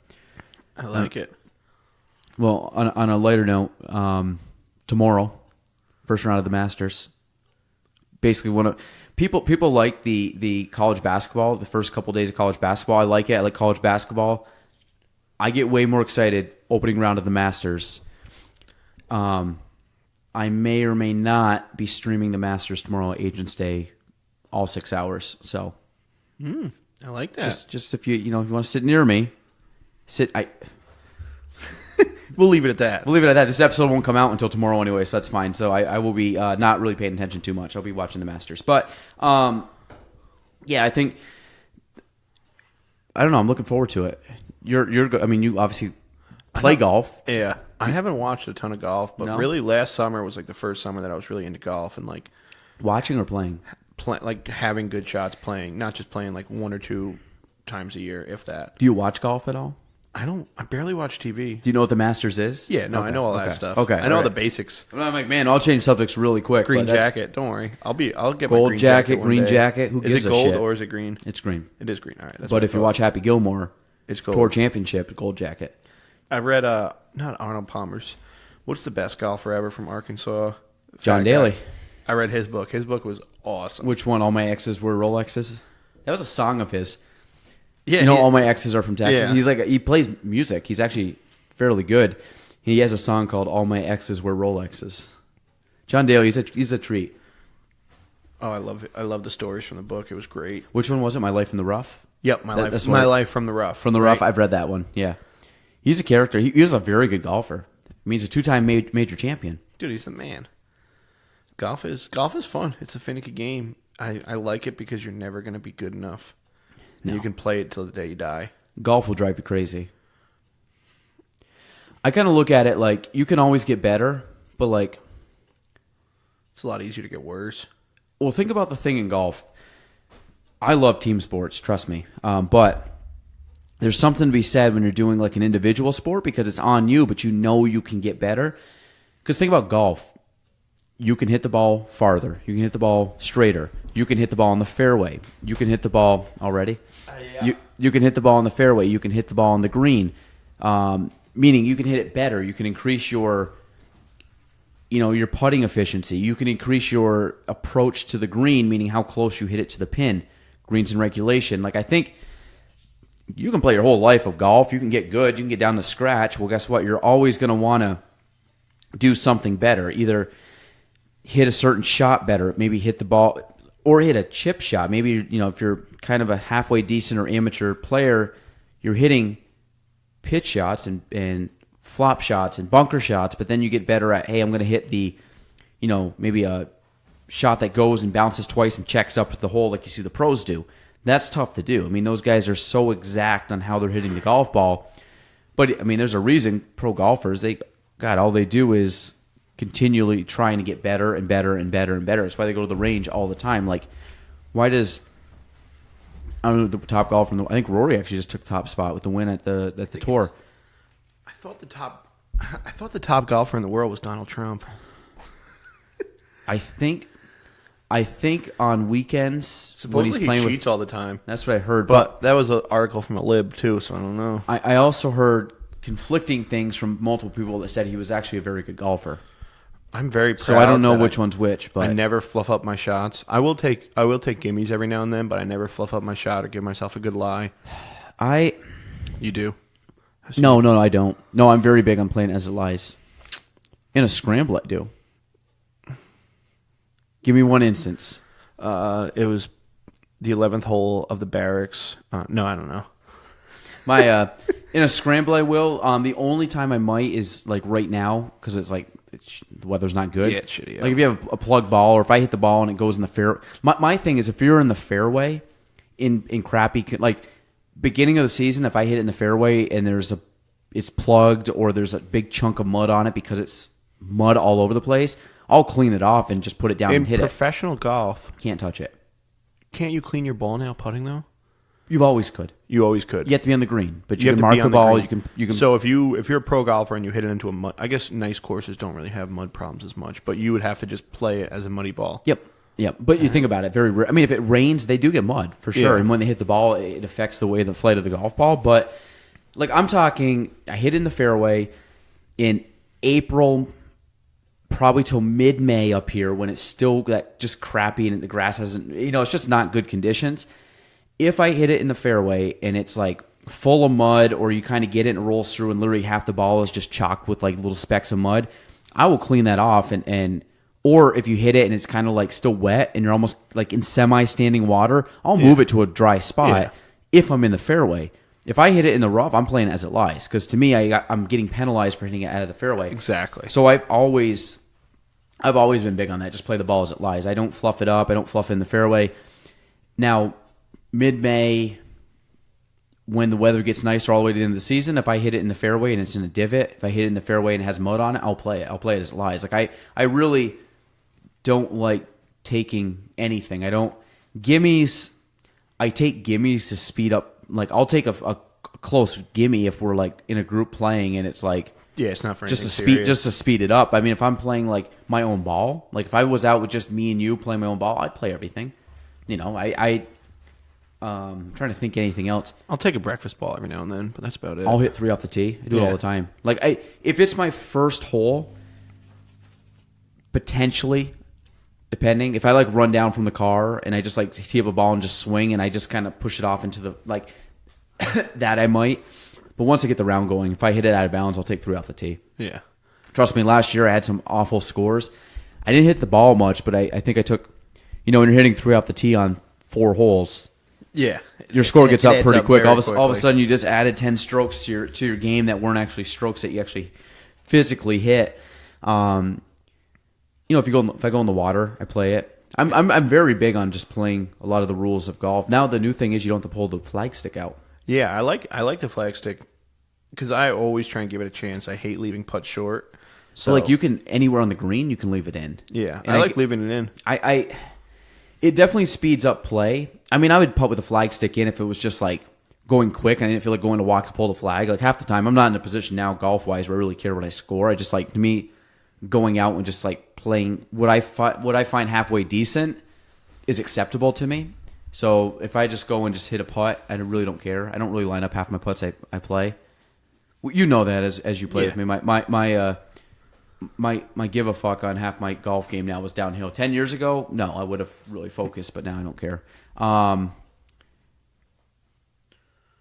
I like it. Well, on a lighter note, tomorrow, first round of the Masters. Basically, people like the college basketball, the first couple days of college basketball. I like it. I like college basketball. I get way more excited opening round of the Masters. I may or may not be streaming the Masters tomorrow at Agents Day, all 6 hours. So, I like that. Just if you want to sit near me, We'll leave it at that. This episode won't come out until tomorrow anyway, so that's fine. So I will be not really paying attention too much. I'll be watching the Masters. But, I think, I don't know. I'm looking forward to it. I mean, you obviously play golf. Yeah. I haven't watched a ton of golf, but really last summer was like the first summer that I was really into golf, and like watching or playing? Like having good shots playing, not just playing like 1 or 2 times a year, if that. Do you watch golf at all? I barely watch TV. Do you know what the Masters is? Yeah, no, okay. I know all that stuff. Okay, I know all the basics. I'm like, man, I'll change subjects really quick. Green jacket, don't worry. I'll get gold my green jacket, green jacket. Who gives a shit? Is it gold or is it green? It's green. It is green. All right. That's but if you watch Happy Gilmore, it's gold. Tour Championship, gold jacket. I read not Arnold Palmer's. What's the best golfer ever from Arkansas? John Daly. I read his book. His book was awesome. Which one? All My Exes Were Rolexes? That was a song of his. Yeah, all my exes are from Texas. Yeah. He's he plays music. He's actually fairly good. He has a song called "All My Exes Were Rolexes." John Daly, he's a treat. Oh, I love it. I love the stories from the book. It was great. Which one was it? My Life in the Rough. Yep, my life from the rough. From the rough, I've read that one. Yeah, he's a character. He was a very good golfer. I mean, he's a 2-time major champion. Dude, he's the man. Golf is fun. It's a finicky game. I like it because you're never going to be good enough. No. You can play it till the day you die. Golf will drive you crazy. I kind of look at it like you can always get better, but like it's a lot easier to get worse. Well, think about the thing in golf. I love team sports, trust me. But there's something to be said when you're doing like an individual sport because it's on you, but you can get better. Because think about golf. You can hit the ball farther. You can hit the ball straighter. You can hit the ball on the fairway. You can hit the ball already. Yeah. You can hit the ball on the fairway. You can hit the ball on the green. meaning you can hit it better. You can increase your putting efficiency. You can increase your approach to the green, meaning how close you hit it to the pin. Greens in regulation. Like, I think you can play your whole life of golf. You can get good. You can get down to scratch. Well, guess what? You're always going to want to do something better. Either hit a certain shot better, maybe hit the ball, or hit a chip shot. Maybe, if you're kind of a halfway decent or amateur player, you're hitting pitch shots and flop shots and bunker shots, but then you get better at, hey, I'm going to hit the, maybe a shot that goes and bounces twice and checks up to the hole like you see the pros do. That's tough to do. I mean, those guys are so exact on how they're hitting the golf ball. But, I mean, there's a reason pro golfers, all they do is continually trying to get better and better and better and better. That's why they go to the range all the time. Like, why does, I don't know, the top golfer, I think Rory actually just took the top spot with the win at the tour. I thought the top golfer in the world was Donald Trump. I think on weekends supposedly when he's playing he cheats all the time. That's what I heard. But that was an article from a lib too, so I don't know. I also heard conflicting things from multiple people that said he was actually a very good golfer. I'm very proud. So I don't know which one's which, but I never fluff up my shots. I will take gimmies every now and then, but I never fluff up my shot or give myself a good lie. You do? No, I don't. No, I'm very big on playing as it lies. In a scramble, I do. Give me one instance. It was the 11th hole of the Barracks. No, I don't know. My in a scramble, I will. The only time I might is like right now because it's like the weather's not good. Yeah, it's shitty. Yeah. Like if you have a plug ball, or if I hit the ball and it goes in the fair. My thing is if you're in the fairway, in crappy like beginning of the season, if I hit it in the fairway and it's plugged or there's a big chunk of mud on it because it's mud all over the place, I'll clean it off and just put it down and hit it. In professional golf, can't touch it. Can't you clean your ball now putting though? You always could. You always could. You have to be on the green, but you can mark the ball. You can. So if you're a pro golfer and you hit it into a mud, I guess nice courses don't really have mud problems as much, but you would have to just play it as a muddy ball. Yep. But you think about it, very rare. I mean, if it rains, they do get mud for sure, Yeah. and when they hit the ball, it affects the flight of the golf ball. But like I'm talking, I hit in the fairway in April, probably till mid-May up here when it's still just crappy and the grass hasn't, it's just not good conditions. If I hit it in the fairway and it's like full of mud, or you kind of get it and it rolls through and literally half the ball is just chocked with like little specks of mud, I will clean that off or if you hit it and it's kind of like still wet and you're almost like in semi-standing water, I'll move it to a dry spot if I'm in the fairway. If I hit it in the rough, I'm playing as it lies because to me, I'm getting penalized for hitting it out of the fairway. Exactly. So I've always been big on that. Just play the ball as it lies. I don't fluff it up. I don't fluff it in the fairway. Now, mid-May, when the weather gets nicer all the way to the end of the season, if I hit it in the fairway and it's in a divot, if I hit it in the fairway and it has mud on it, I'll play it. I'll play it as it lies. Like I really don't like taking anything. I take gimmies to speed up. Like I'll take a close gimme if we're like in a group playing and it's like it's not for just anything to speed it up. I mean, if I'm playing like my own ball, like if I was out with just me and you playing my own ball, I'd play everything. I'm trying to think anything else. I'll take a breakfast ball every now and then, but that's about it. I'll hit 3 off the tee. I do it all the time. Like if it's my first hole, potentially, depending, if I like run down from the car and I just like tee up a ball and just swing and I just kind of push it off into the like that I might. But once I get the round going, if I hit it out of bounds, I'll take 3 off the tee. Yeah. Trust me, last year I had some awful scores. I didn't hit the ball much, but I think I took, when you're hitting 3 off the tee on 4 holes, yeah, your score gets up pretty quick. All of a sudden, you just added 10 strokes to your game that weren't actually strokes that you actually physically hit. If I go in the water, I play it. I'm very big on just playing a lot of the rules of golf. Now the new thing is you don't have to pull the flag stick out. Yeah, I like the flag stick because I always try and give it a chance. I hate leaving putts short. So like you can anywhere on the green, you can leave it in. Yeah, and I like leaving it in. It definitely speeds up play. I mean, I would putt with a flag stick in if it was just like going quick and I didn't feel like going to walk to pull the flag. Like half the time, I'm not in a position now golf-wise where I really care what I score. I just like, to me, going out and just like playing what I find halfway decent is acceptable to me. So if I just go and just hit a putt, I really don't care. I don't really line up half my putts I play. Well, you know that as you play Yeah. with me. My give a fuck on half my golf game now was downhill. 10 years ago, no, I would have really focused, but now I don't care.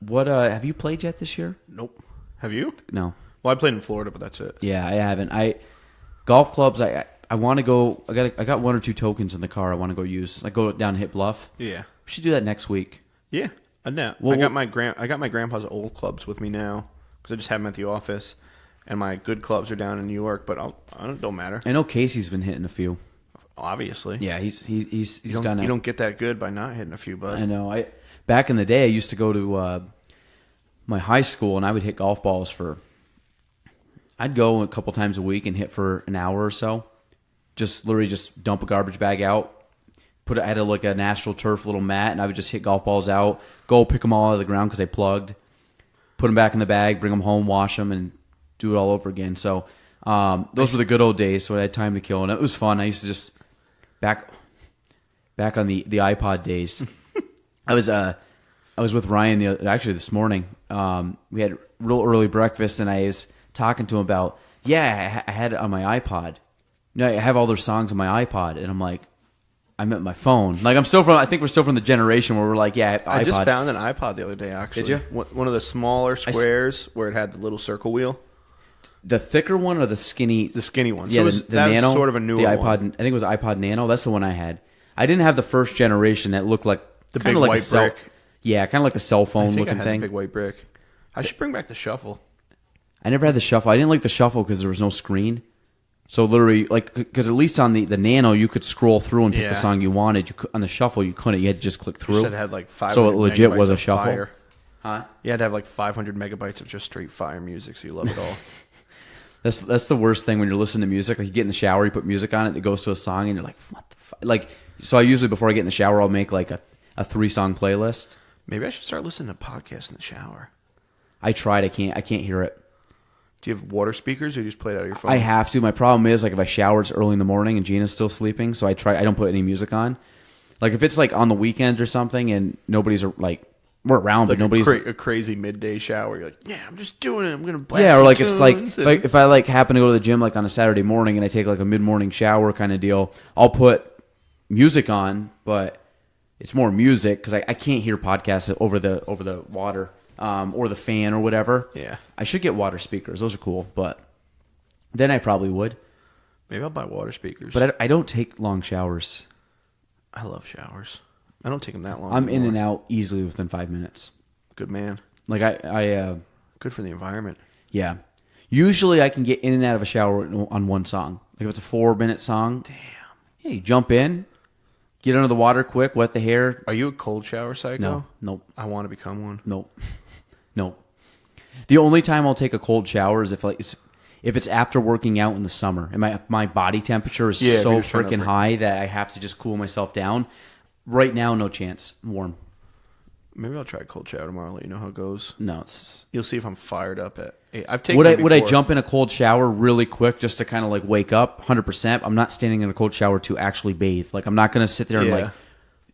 What have you played yet this year? Nope. Have you? No. Well, I played in Florida, but that's it. Yeah, I haven't. Golf clubs. I want to go. I got 1 or 2 tokens in the car. I want to go use. I go down Hit Bluff. Yeah. We should do that next week. Yeah. I know. Well, I got my grandpa's old clubs with me now because I just have them at the office, and my good clubs are down in New York. But it don't matter. I know Casey's been hitting a few. Obviously. Yeah, he's You don't get that good by not hitting a few, bud. I know. Back in the day, I used to go to my high school, and I would hit golf balls I'd go a couple times a week and hit for an hour or so. Just literally just dump a garbage bag out. I had a natural turf little mat, and I would just hit golf balls out, go pick them all out of the ground because they plugged, put them back in the bag, bring them home, wash them, and do it all over again. So those were the good old days. So I had time to kill, and it was fun. I used to just back on the iPod days. I was with Ryan this morning. We had real early breakfast, and I was talking to him about I had it on my iPod. I have all their songs on my iPod, and I'm like, I meant my phone. Like I think we're still from the generation where we're like, iPod. I just found an iPod the other day, actually. Did you? One of the smaller squares where it had the little circle wheel. The thicker one or the skinny? The skinny one. Yeah, so the Nano. Was sort of a newer the iPod. one. I think it was iPod Nano. That's the one I had. I didn't have the first generation that looked like the big white brick. Yeah, kind of like a cell phone I looking had thing. The big white brick. I should bring back the shuffle. I never had the shuffle. I didn't like the shuffle because there was no screen. So literally, because at least on the Nano, you could scroll through and pick the song you wanted. On the shuffle, you couldn't. You had to just click through. You said it had like 500 so it legit was a of shuffle. Fire. Huh? You had to have like 500 megabytes of just straight fire music, so you love it all. That's the worst thing when you're listening to music. Like you get in the shower, you put music on it, it goes to a song, and you're like, what the fuck? Like, so I usually before I get in the shower, I'll make like a 3-song playlist. Maybe I should start listening to podcasts in the shower. I tried. I can't hear it. Do you have water speakers, or do you just play it out of your phone? I have to. My problem is if I shower, it's early in the morning and Gina's still sleeping, so I don't put any music on. Like if it's like on the weekend or something and nobody's like we're around, but nobody's a crazy midday shower. You're like, yeah, I'm just doing it. I'm gonna blast. Yeah, or like tunes. it's like if I like happen to go to the gym like on a Saturday morning and I take like a mid-morning shower kind of deal, I'll put music on, but it's more music because I can't hear podcasts over the water. Or the fan or whatever. Yeah. I should get water speakers. Those are cool, but then I probably would. Maybe I'll buy water speakers. But I don't take long showers. I love showers. I don't take them that long. I'm anymore. in and out easily within 5 minutes. Good man. Like I good for the environment. Yeah. Usually I can get in and out of a shower on one song. Like if it's a 4-minute song. Damn. Yeah, you jump in, get under the water quick, wet the hair. Are you a cold shower psycho? No. Nope. I want to become one. Nope. Nope. The only time I'll take a cold shower is if it's after working out in the summer and my body temperature is so freaking high that I have to just cool myself down. Right now, no chance. Warm. Maybe I'll try a cold shower tomorrow. Let you know how it goes. No, you'll see if I'm fired up at. I've taken. Would I jump in a cold shower really quick just to kind of like wake up? 100%. I'm not standing in a cold shower to actually bathe. Like I'm not gonna sit there and like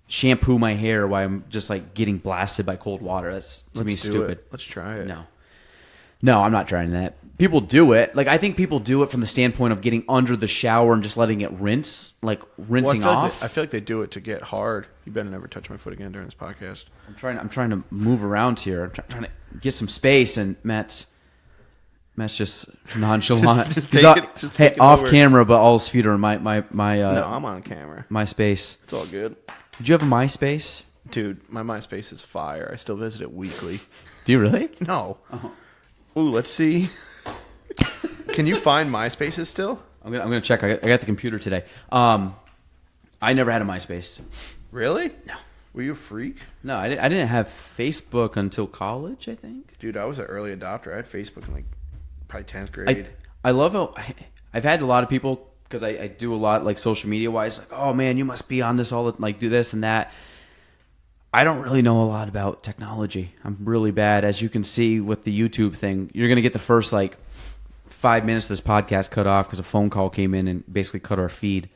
shampoo my hair while I'm just like getting blasted by cold water. That's to me stupid. Let's try it. No, I'm not trying that. People do it. Like I think people do it from the standpoint of getting under the shower and just letting it rinse, like rinsing off. I feel like they do it to get hard. You better never touch my foot again during this podcast. I'm trying to move around here. I'm trying to get some space, and Matt's just nonchalant. just take it off over. camera, but all his feet are in my no, I'm on camera. MySpace. It's all good. Did you have a MySpace? Dude, my MySpace is fire. I still visit it weekly. Do you really? No. Ooh, let's see. Can you find MySpaces still? I'm gonna check. I got the computer today. I never had a MySpace. Really? No. Were you a freak? No, I didn't have Facebook until college, I think. Dude, I was an early adopter. I had Facebook in like probably 10th grade. I love how I've had a lot of people because I do a lot like social media wise. Like, oh man, you must be on this all the like do this and that. I don't really know a lot about technology. I'm really bad, as you can see with the YouTube thing. You're gonna get the first like 5 minutes of this podcast cut off because a phone call came in and basically cut our feed.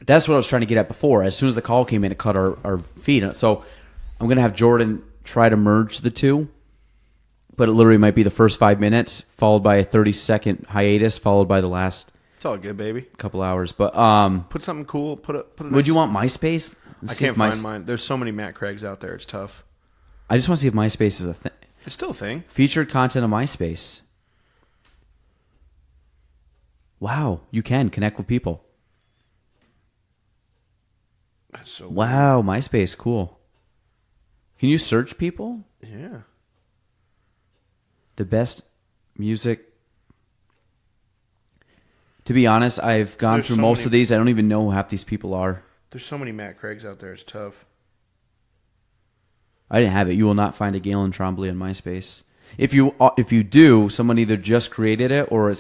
That's what I was trying to get at before. As soon as the call came in, it cut our feed. So I'm going to have Jordan try to merge the two. But it literally might be the first 5 minutes, followed by a 30-second hiatus, followed by the last It's all good, baby. couple hours. But Put something cool. Put a would nice- you want MySpace? I can't find mine. There's so many Matt Craigs out there. It's tough. I just want to see if MySpace is a thing. It's still a thing. Featured content on MySpace. Wow, you can connect with people. That's so Wow, MySpace, cool. Can you search people? weird. Yeah. The best music. To be honest, I've gone There's through so most many- of these. I don't even know who half these people are. There's so many Matt Craigs out there. It's tough. I didn't have it. You will not find a Gaelan Trombley on MySpace. If you do, someone either just created it or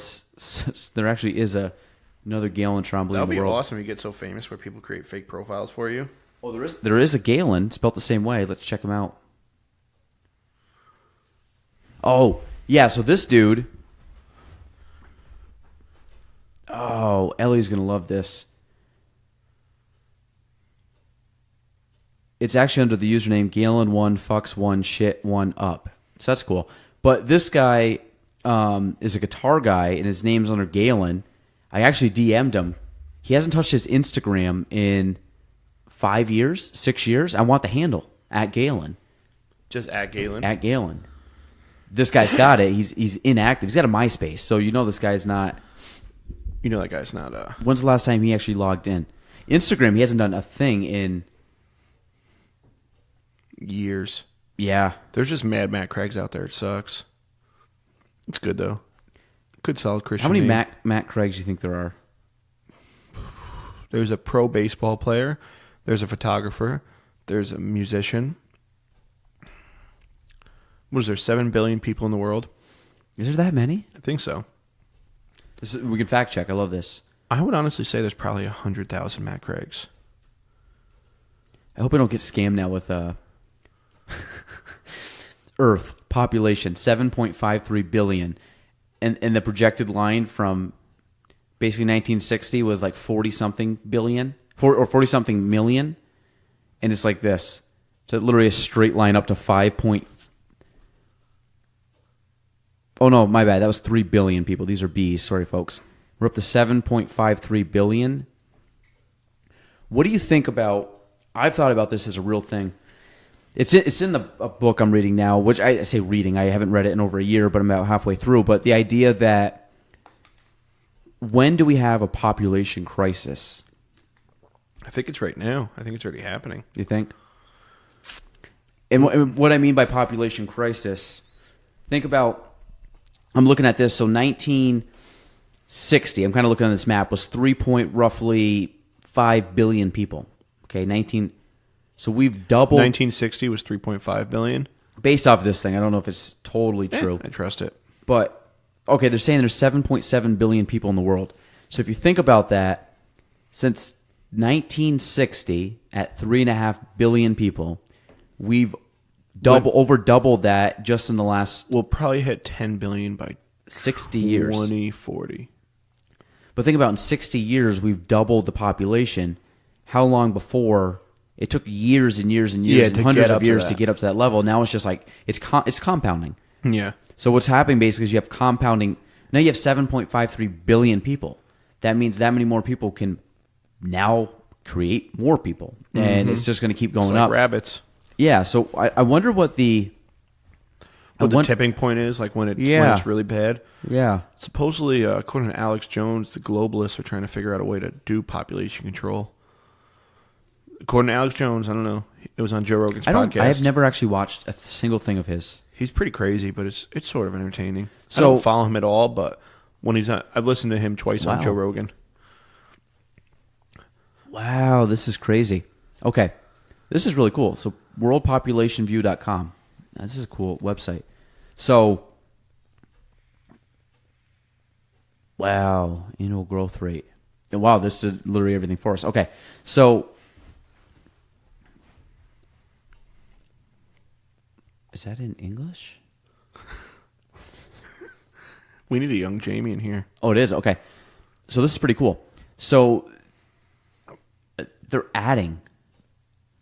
there actually is another Gaelan Trombley That would in the be world. awesome. You get so famous where people create fake profiles for you. Oh, there is a Gaelan spelled the same way. Let's check him out. Oh, yeah, so this dude. Oh, Ellie's going to love this. It's actually under the username Gaelan1 fucks 1 shit 1 up. So that's cool. But this guy is a guitar guy, and his name's under Gaelan. I actually DM'd him. He hasn't touched his Instagram in 5 years, 6 years. I want the handle, at Gaelan. Just at Gaelan. At Gaelan. This guy's got it. He's inactive. He's got a MySpace, so you know this guy's not... You know that guy's not... When's the last time he actually logged in? Instagram, he hasn't done a thing in... years. Yeah. There's just mad Matt Craigs out there. It sucks. It's good, though. Good, solid Christian How many name. Matt Craigs do you think there are? There's a pro baseball player. There's a photographer. There's a musician. What is there, 7 billion people in the world? Is there that many? I think so. We can fact check. I love this. I would honestly say there's probably 100,000 Matt Craigs. I hope I don't get scammed now with Earth population 7.53 billion, and the projected line from basically 1960 was like 40 something billion, 40 something million, and it's like this. So literally a straight line up to 5 point. Oh no, my bad. That was 3 billion people. These are B's. Sorry, folks. We're up to 7.53 billion. What do you think about? I've thought about this as a real thing. It's in a book I'm reading now, which I say reading. I haven't read it in over a year, but I'm about halfway through. But the idea that when do we have a population crisis? I think it's right now. I think it's already happening. You think? And what I mean by population crisis, think about, I'm looking at this, so 1960, I'm kind of looking at this map, was roughly 5 billion people. Okay, so we've doubled. 1960 was 3.5 billion. Based off of this thing, I don't know if it's totally true. I trust it. But, okay, they're saying there's 7.7 billion people in the world. So if you think about that, since 1960, at 3.5 billion people, we've over doubled that just in the last... We'll probably hit 10 billion by 60 years. 2040. But think about in 60 years, we've doubled the population. How long before... It took years and years and years and hundreds of years to get up to that level. Now it's just like, it's compounding. Yeah. So what's happening basically is you have compounding. Now you have 7.53 billion people. That means that many more people can now create more people. And it's just going to keep going It's like up. rabbits. Yeah, so I wonder what the... What the tipping point is, like when it's really bad. Yeah. Supposedly, according to Alex Jones, the globalists are trying to figure out a way to do population control. According to Alex Jones, I don't know. It was on Joe Rogan's podcast. I have never actually watched a single thing of his. He's pretty crazy, but it's sort of entertaining. So, I don't follow him at all, but when he's on, I've listened to him twice on Joe Rogan. Wow, this is crazy. Okay, this is really cool. So worldpopulationview.com. This is a cool website. So, wow, annual growth rate. And wow, this is literally everything for us. Okay, so... Is that in English? We need a young Jamie in here. Oh, it is? Okay. So this is pretty cool. So they're adding.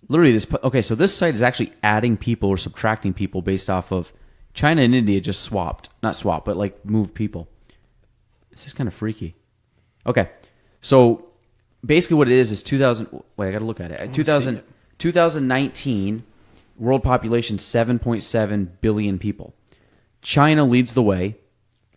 Literally this. Okay, so this site is actually adding people or subtracting people based off of China and India just swapped. Not swapped, but like moved people. This is kind of freaky. Okay. So basically what it is 2000. Wait, I got to look at it. 2019, world population 7.7 billion people. China leads the way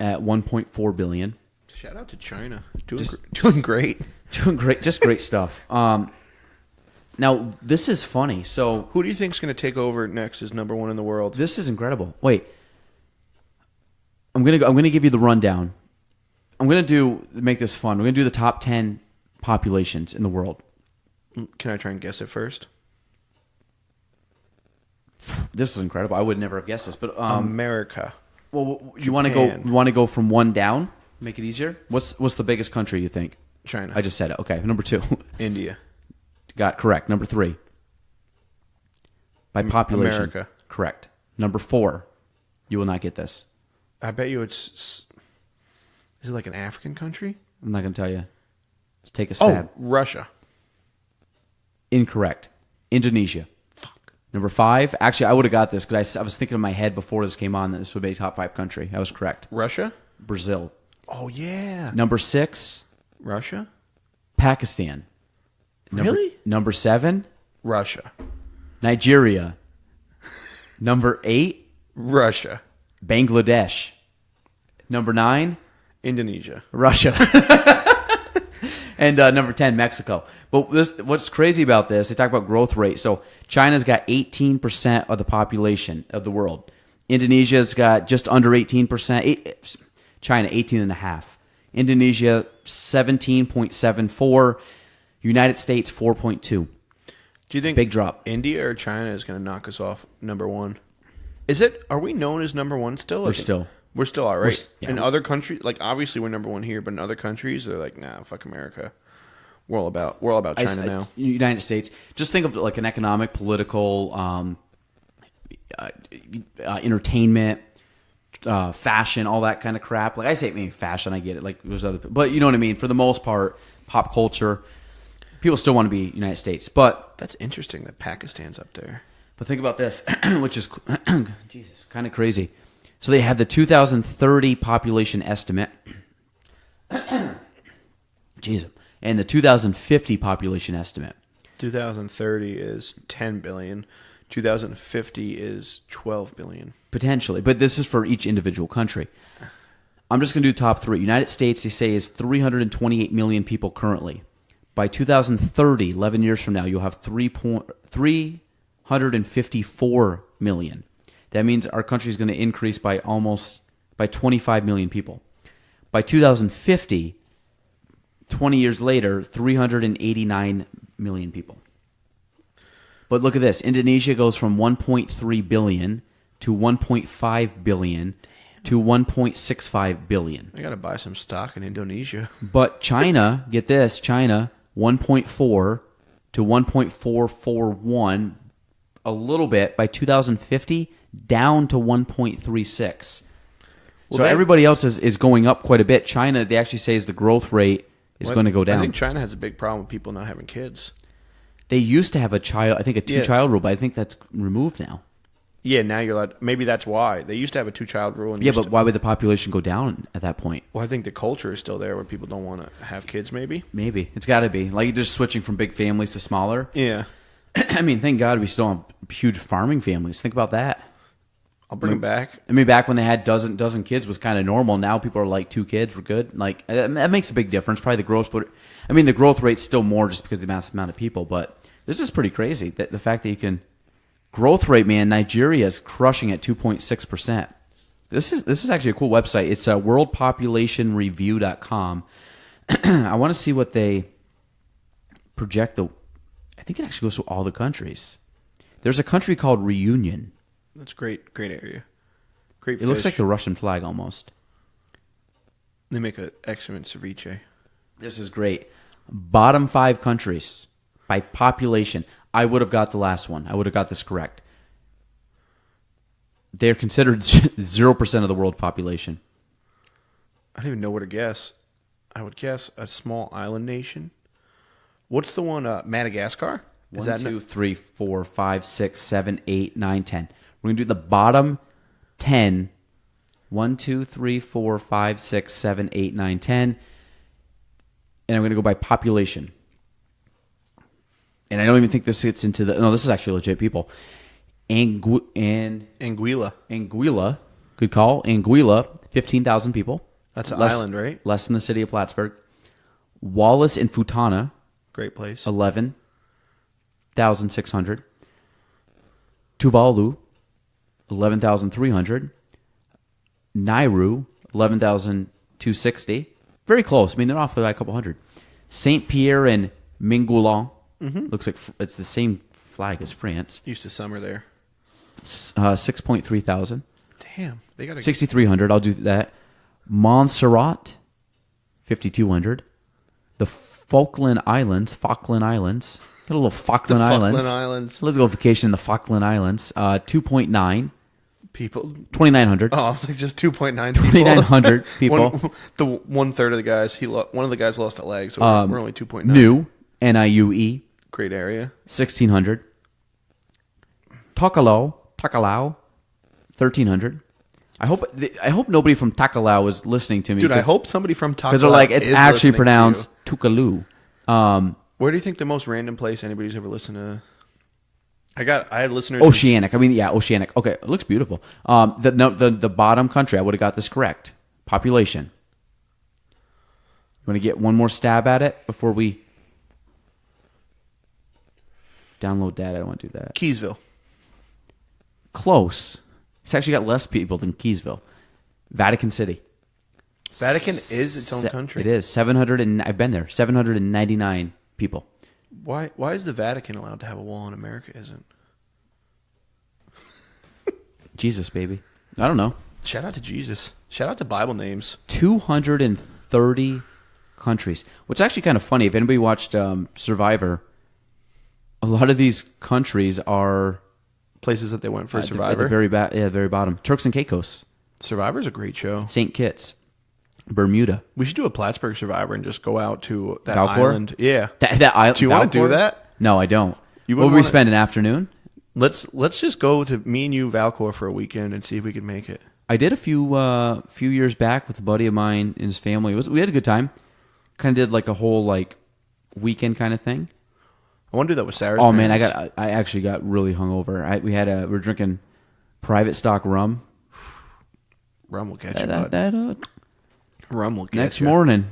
at 1.4 billion. Shout out to China. Doing great. Doing great. Just great stuff. Now, this is funny. So, who do you think is going to take over next as number one in the world? This is incredible. Wait. I'm gonna give you the rundown. I'm going to make this fun. We're going to do the top 10 populations in the world. Can I try and guess it first? This is incredible. I would never have guessed this, but America. Well, you want to go from one down? Make it easier. What's the biggest country you think? China. I just said it. Okay, number 2. India. Got correct. Number 3. By population. America. Correct. Number 4. You will not get this. I bet you it's... Is it like an African country? I'm not going to tell you. Just take a stab. Oh, Russia. Incorrect. Indonesia. Fuck. Number 5. Actually, I would have got this because I was thinking in my head before this came on that this would be a top 5 country. I was correct. Russia? Brazil. Oh, yeah. Number 6. Russia? Pakistan. Really? Number 7. Russia. Nigeria. Number 8. Russia. Bangladesh. Number 9. Indonesia. Russia. And number 10, Mexico. But what's crazy about this, they talk about growth rate. So China's got 18% of the population of the world. Indonesia's got just under 18%. China, 18.5%. Indonesia, 17.74%. United States, 4.2%. Do you think big drop? India or China is going to knock us off number one? Are we known as number one still? We're still all right. Yeah. In other countries, like obviously we're number one here, but in other countries they're like, nah, fuck America. We're all about China now. United States. Just think of like an economic, political, entertainment, fashion, all that kind of crap. Like I say, maybe fashion, I get it. Like there's other, but you know what I mean. For the most part, pop culture, people still want to be United States. But that's interesting that Pakistan's up there. But think about this, which is Jesus, kind of crazy. So they have the 2030 population estimate. Jesus. And the 2050 population estimate. 2030 is 10 billion. 2050 is 12 billion. Potentially. But this is for each individual country. I'm just going to do the top 3. United States, they say, is 328 million people currently. By 2030, 11 years from now, you'll have 354 million. That means our country is going to increase by 25 million people. By 2050, 20 years later, 389 million people. But look at this. Indonesia goes from 1.3 billion to 1.5 billion to 1.65 billion. I got to buy some stock in Indonesia. But China, get this, China, 1.4 to 1.441, a little bit. By 2050, down to 1.36. So everybody else is going up quite a bit. China, they actually say, is the growth rate is going to go down. I think China has a big problem with people not having kids. They used to have a 2-child rule, but I think that's removed now. Yeah, now you're allowed. Maybe that's why. They used to have a 2-child rule. And but why would the population go down at that point? Well, I think the culture is still there where people don't want to have kids, maybe. Maybe. It's got to be. Like just switching from big families to smaller. Yeah. I mean, thank God we still have huge farming families. Think about that. I'll bring them back. I mean, back when they had dozen kids was kind of normal. Now people are like 2 kids, we're good. Like that makes a big difference. Probably the growth the growth rate's still more just because of the amount of people. But this is pretty crazy. That the fact that you can growth rate, man. Nigeria is crushing at 2.6%. This is actually a cool website. It's worldpopulationreview.com. I want to see what they project. I think it actually goes to all the countries. There's a country called Reunion. That's great area. Great. It looks like the Russian flag almost. They make an excellent ceviche. This is great. Bottom 5 countries by population. I would have got the last one. I would have got this correct. They're considered 0% of the world population. I don't even know where to guess. I would guess a small island nation. What's the one? Madagascar? 1, 2, 3, 4, 5, 6, 7, 8, 9, 10. We're going to do the bottom 10. 1, 2, 3, 4, 5, 6, 7, 8, 9, 10. And I'm going to go by population. And I don't even think this gets into the... No, this is actually legit people. Anguilla. Good call. Anguilla, 15,000 people. That's an island, right? Less than the city of Plattsburgh. Wallace and Futana. Great place. 11,600. Tuvalu, 11,300. Nauru, 11,260. Very close. I mean, they're off by a couple hundred. Saint Pierre and Minguilon. Looks like it's the same flag as France. Used to summer there. 6.3 thousand. Damn, they got 6,300. I'll do that. Montserrat, 5,200. The Falkland Islands. Got a little Falkland Islands. Islands. Let's go vacation in the Falkland Islands. 2.9 people. 2,900. Oh, I was like just 2.9 people. 2,900 people. One third of the guys. One of the guys lost a leg, so we're only 2.9. New NIUE. Great area. 1,600. Takalau, 1,300. I hope nobody from Takalau is listening to me. Dude, I hope somebody from Takalau because they're like, it's actually pronounced Tukalu. Where do you think the most random place anybody's ever listened to? I had listeners. Oceanic. Oceanic. Okay, it looks beautiful. The bottom country. I would have got this correct. Population. You want to get one more stab at it before we download that? I don't want to do that. Keysville. Close. It's actually got less people than Keysville. Vatican City. Vatican is its own country. It is 700 and I've been there. 799 people. Why is the Vatican allowed to have a wall and America isn't? Jesus, baby. I don't know. Shout out to Jesus. Shout out to Bible names. 230 countries. What's actually kind of funny, if anybody watched Survivor, a lot of these countries are places that they went for Survivor. At the very bottom. Turks and Caicos. Survivor's a great show. St. Kitts. Bermuda. We should do a Plattsburgh Survivor and just go out to that Valcour? island. Yeah. That island. Do you want to do that? No, I don't. Will we spend an afternoon? Let's just go to me and you, Valcour, for a weekend and see if we can make it. I did a few years back with a buddy of mine and his family. We had a good time. Kind of did like a whole like weekend kind of thing. I want to do that with Sarah's Oh parents. man, I actually got really hungover. We were drinking private stock rum. Rum will get you, bud. Rum will get Next you. morning,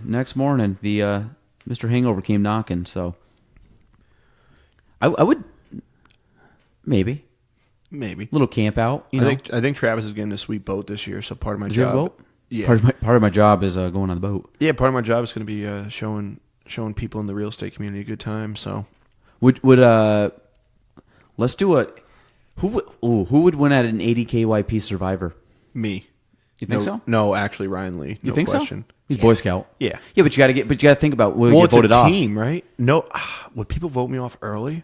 the Mr. Hangover came knocking. So I would maybe a little camp out. I think Travis is getting a sweet boat this year. So part of my Is he job, have a boat? Yeah, Part of my job is going on the boat. Yeah, part of my job is going to be showing people in the real estate community a good time. So would let's do a who would win at an 80 KYP Survivor? Me. You think so? No, actually, Ryan Lee. You think question. so? He's Boy Scout. Yeah. Yeah, but you got to think about will you get voted off? It's a team, right? No, would people vote me off early?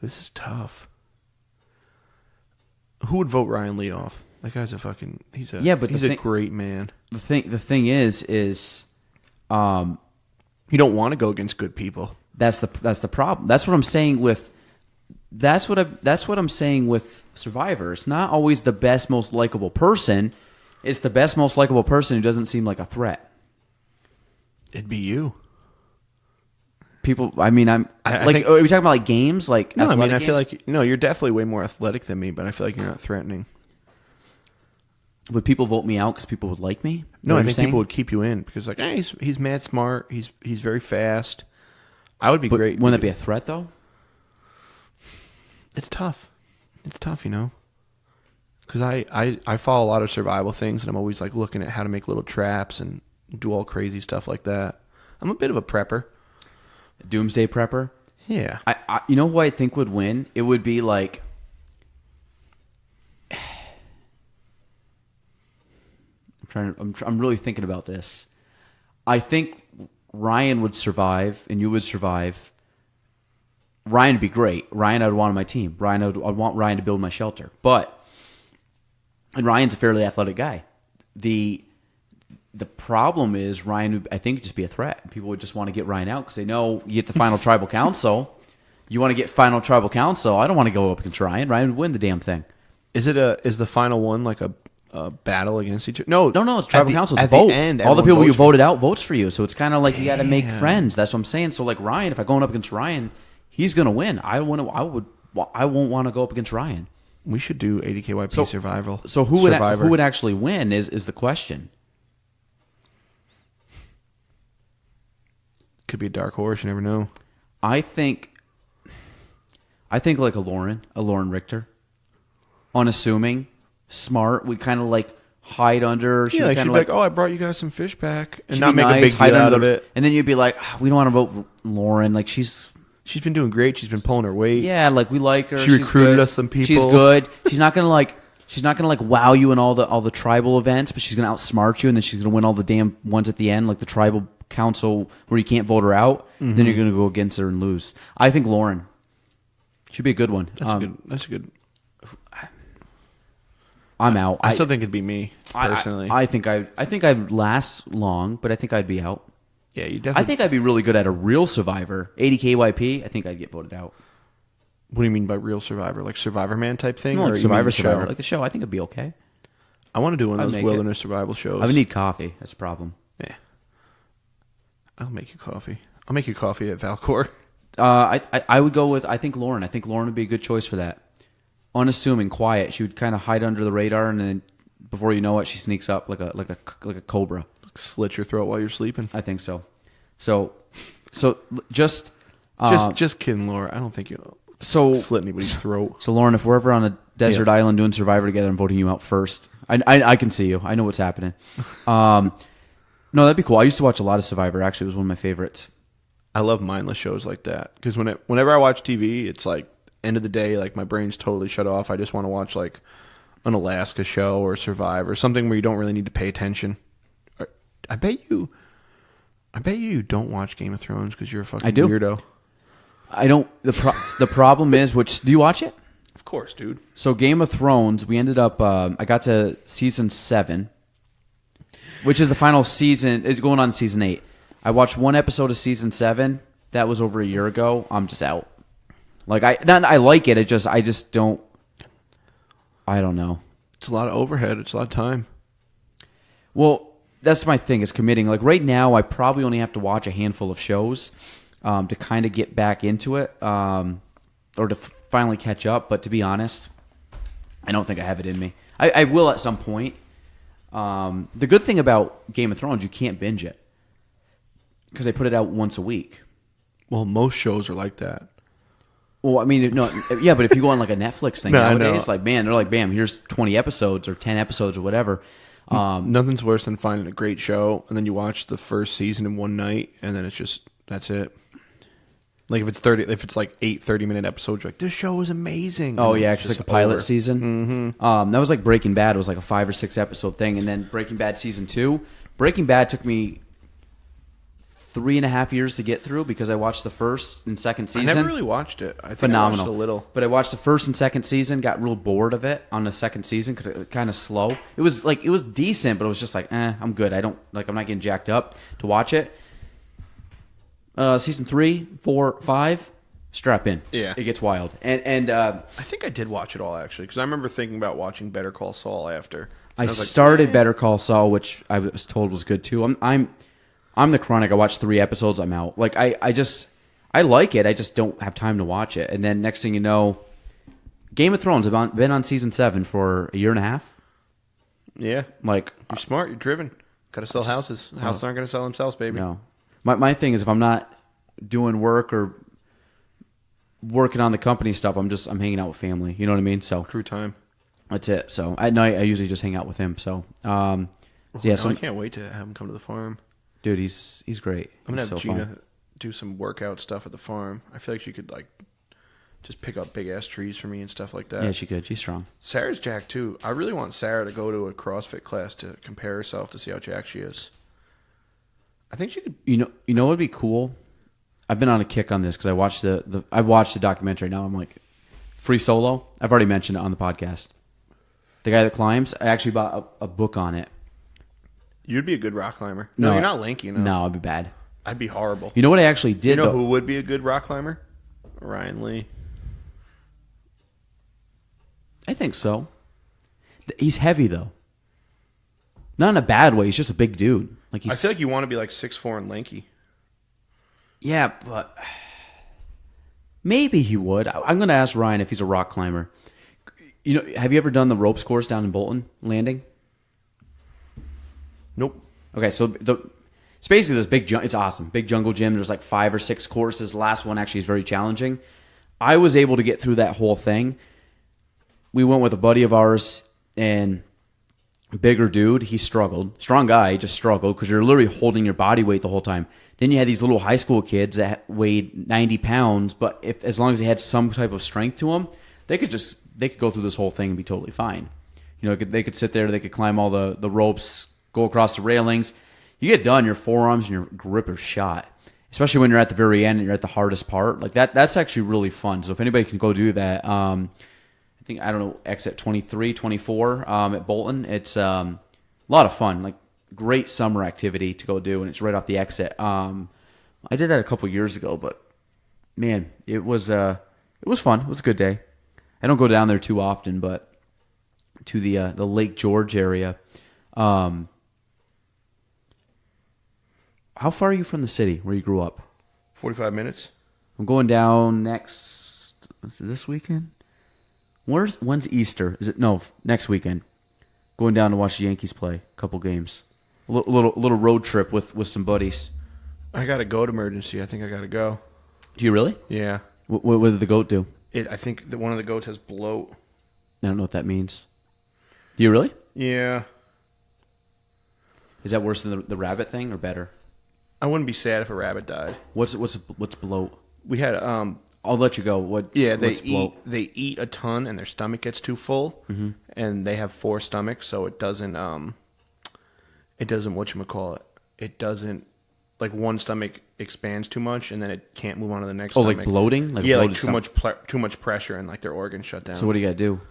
This is tough. Who would vote Ryan Lee off? That guy's he's a great man. The thing is you don't want to go against good people. That's the problem. That's what I'm saying with Survivor. It's not always the best, most likable person. It's the best, most likable person who doesn't seem like a threat. It'd be you. People, I mean, are we talking about like games? Like no, I mean, I games? feel like you're definitely way more athletic than me, but I feel like you're not threatening. Would people vote me out because people would like me? No, I think people would keep you in because like, hey, he's mad smart. He's very fast. I would be great. Wouldn't that be a threat though? It's tough. Because I follow a lot of survival things, and I'm always like looking at how to make little traps and do all crazy stuff like that. I'm a bit of a prepper. A doomsday prepper? Yeah. I you know who I think would win? It would be like I'm really thinking about this. I think Ryan would survive and you would survive. Ryan would be great. Ryan, I'd want on my team. I'd want Ryan to build my shelter. And Ryan's a fairly athletic guy. The problem is Ryan would, I think, just be a threat. People would just want to get Ryan out because they know you get to final tribal council. You want to get final tribal council. I don't want to go up against Ryan. Ryan would win the damn thing. Is the final one like a battle against each other? No, No, it's tribal council. It's a at vote. the end, All the everyone people you votes for- voted out votes for you. So it's kind of like you got to make Damn. friends. That's what I'm saying. So like Ryan, if I'm going up against Ryan, he's gonna win. I won't want to go up against Ryan. We should do ADKYP survival. So Survivor. who would actually win is the question. Could be a dark horse. You never know. I think like a Lauren Richter. Unassuming, smart. We kind of like hide under. Yeah, like she'd kind be of like, "Oh, I brought you guys some fish back," and she'd not be make nice, a big hide deal under out of it. And then you'd be like, we don't want to vote for Lauren. Like she's Been doing great. She's been pulling her weight. yeah, like we like her. She She's recruited good. us some people. She's good. She's not gonna like wow you in all the tribal events, but she's gonna outsmart you, and then she's gonna win all the damn ones at the end, like the tribal council where you can't vote her out. Mm-hmm. Then you're gonna go against her and lose. I think Lauren should be a good one. That's a good. I'm out. I still think it'd be me personally. I think I'd last long, but I think I'd be out. yeah, you I definitely. think I'd be really good at a real Survivor, 80KYP. I think I'd get voted out. What do you mean by real Survivor? Like Survivor Man type thing? No, or like you Survivor, mean the Survivor, show? like the show. I think it'd be okay. I want to do one I'd of those make wilderness survival shows. I would need coffee. That's a problem. Yeah. I'll make you coffee. I'll make you coffee at Valcor. I would go with I think Lauren would be a good choice for that. Unassuming, quiet. She would kind of hide under the radar, and then before you know it, she sneaks up like a cobra. Slit your throat while you're sleeping. I think so. So just Just kidding, Laura. I don't think you so slit anybody's throat. So Lauren, if we're ever on a desert island doing Survivor together, I'm voting you out first. I can see you. I know what's happening. No, that'd be cool. I used to watch a lot of Survivor. Actually, it was one of my favorites. I love mindless shows like that because whenever I watch TV, it's like end of the day, like my brain's totally shut off. I just want to watch like an Alaska show or Survivor, something where you don't really need to pay attention. I bet you don't watch Game of Thrones because you're a fucking weirdo. I don't. The problem is, do you watch it? Of course, dude. So Game of Thrones, we ended up. I got to season 7, which is the final season. It's going on season 8. I watched one episode of season 7. That was over a year ago. I'm just out. Like I like it. I just don't. I don't know. It's a lot of overhead. It's a lot of time. Well, that's my thing is committing. Like right now, I probably only have to watch a handful of shows to kind of get back into it or to finally catch up. But to be honest, I don't think I have it in me. I will at some point. The good thing about Game of Thrones, you can't binge it because they put it out once a week. Well, most shows are like that. Well, I mean, no, yeah, but if you go on like a Netflix thing No, I nowadays, know. like, man, they're like, bam, here's 20 episodes or 10 episodes or whatever. Nothing's worse than finding a great show and then you watch the first season in one night and then that's it. Like if it's like 8 30-minute episodes, you're like, this show is amazing. Oh And yeah, it's it's like just a pilot over. season. Mm-hmm. That was like Breaking Bad. It was like a 5 or 6 episode thing, and then Breaking Bad season 2. Breaking Bad took me 3.5 years to get through because I watched the first and second season. I never really watched it. I think Phenomenal. I watched a little. But I watched the first and second season, got real bored of it on the second season because it was kind of slow. It was decent, but it was just like, I'm good. I'm not getting jacked up to watch it. Season 3, 4, 5, strap in. Yeah. It gets wild. And I think I did watch it all actually because I remember thinking about watching Better Call Saul after. I was like, started Better Call Saul, which I was told was good too. I'm the chronic. I watched 3 episodes. I'm out. Like I like it. I just don't have time to watch it. And then next thing you know, Game of Thrones have been on season 7 for a year and a half. Yeah. Like You're smart. You're driven. Got to sell houses. Houses aren't going to sell themselves, baby. no, my thing is if I'm not doing work or working on the company stuff, I'm hanging out with family. You know what I mean? So Crew time. that's it. So at night I usually just hang out with him. So yeah. So I can't wait to have him come to the farm. dude, he's great. I'm gonna He's have so Gina fun. do some workout stuff at the farm. I feel like she could like just pick up big ass trees for me and stuff like that. Yeah, she could. She's strong. Sarah's jacked too. I really want Sarah to go to a CrossFit class to compare herself to see how jacked she is. I think she could. You know what would be cool? I've been on a kick on this because I watched I watched the documentary. Now I'm like, Free Solo. I've already mentioned it on the podcast. The guy that climbs. I actually bought a book on it. You'd be a good rock climber. No, you're not lanky enough. No, I'd be bad. I'd be horrible. You know what I actually did? You know though? who would be a good rock climber? Ryan Lee. I think so. He's heavy though. Not in a bad way. He's just a big dude. Like I feel like you want to be like 6'4" and lanky. Yeah, but maybe he would. I'm going to ask Ryan if he's a rock climber. You know, have you ever done the ropes course down in Bolton Landing? Nope. Okay, so it's basically this big. It's awesome, big jungle gym. There's like 5 or 6 courses. The last one actually is very challenging. I was able to get through that whole thing. We went with a buddy of ours and bigger dude. He struggled. Strong guy, he just struggled because you're literally holding your body weight the whole time. Then you had these little high school kids that weighed 90 pounds, but as long as they had some type of strength to them, they could go through this whole thing and be totally fine. You know, they could sit there, they could climb all the ropes, go across the railings. You get done, your forearms and your grip are shot. Especially when you're at the very end and you're at the hardest part. Like that's actually really fun. So if anybody can go do that, I think, I don't know, exit 23, 24 at Bolton. It's a lot of fun. Like great summer activity to go do, and it's right off the exit. I did that a couple years ago, but man, it was fun. It was a good day. I don't go down there too often, but to the Lake George area. How far are you from the city where you grew up? 45 minutes. I'm going down is it this weekend? When's Easter? Next weekend. Going down to watch the Yankees play a couple games. A little road trip with some buddies. I got a goat emergency. I think I got to go. Do you really? Yeah. What did the goat do? I think that one of the goats has bloat. I don't know what that means. Do you really? Yeah. Is that worse than the rabbit thing or better? I wouldn't be sad if a rabbit died. What's bloat? We had I'll let you go. What's bloat? They eat a ton and their stomach gets too full, and they have 4 stomachs, so it doesn't whatchamacallit. It doesn't, like, one stomach expands too much and then it can't move on to the next stomach. Like bloating? Yeah, like too much pressure and like their organs shut down. So what do you got to do?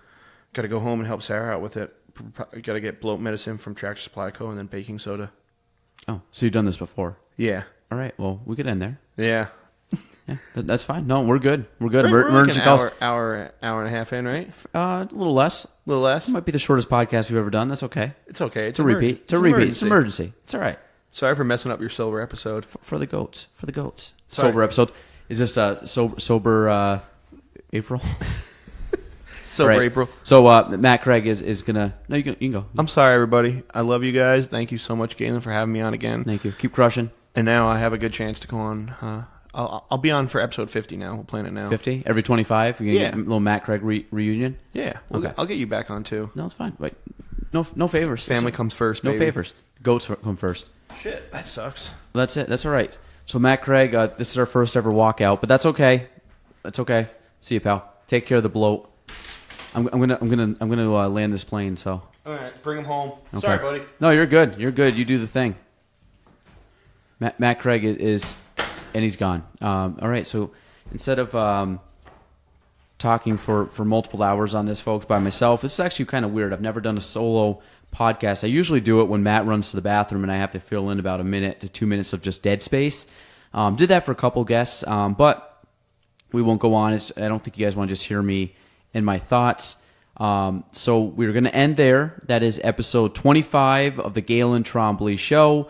Got to go home and help Sarah out with it. Got to get bloat medicine from Tractor Supply Co. and then baking soda. Oh, so you've done this before? Yeah. All right. Well, we could end there. Yeah. Yeah, that's fine. No, we're good. We're good. We're Emergency like calls. Hour and a half in, right? A little less. A little less. It might be the shortest podcast we've ever done. That's okay. It's okay. It's a repeat. It's a repeat. It's an emergency. It's all right. Sorry for messing up your sober episode. For the goats. Sorry. Sober episode. Is this sober April? Sober right. April. So Matt Craig is gonna. No, you can go. I'm sorry, everybody. I love you guys. Thank you so much, Gaelan, for having me on again. Thank you. Keep crushing. And now I have a good chance to go on. I'll be on for episode 50 now. We'll plan it now. 50 every 25. You're gonna Yeah. get a little Matt Craig reunion. Yeah. Okay. I'll get you back on too. No, it's fine. Wait, no favors. Family comes first. Baby. No favors. Goats come first. Shit, that sucks. That's it. That's all right. So Matt Craig, this is our first ever walkout, but that's okay. That's okay. See you, pal. Take care of the bloat. I'm gonna land this plane. So. All right, bring him home. Okay. Sorry, buddy. No, you're good. You're good. You do the thing. Matt Craig is, and he's gone. All right. So instead of talking for multiple hours on this, folks, by myself, this is actually kind of weird. I've never done a solo podcast. I usually do it when Matt runs to the bathroom and I have to fill in about 1 minute to 2 minutes of just dead space. Did that for a couple guests, but we won't go on. I don't think you guys want to just hear me and my thoughts. So we're going to end there. That is episode 25 of the Gaelan Trombley Show.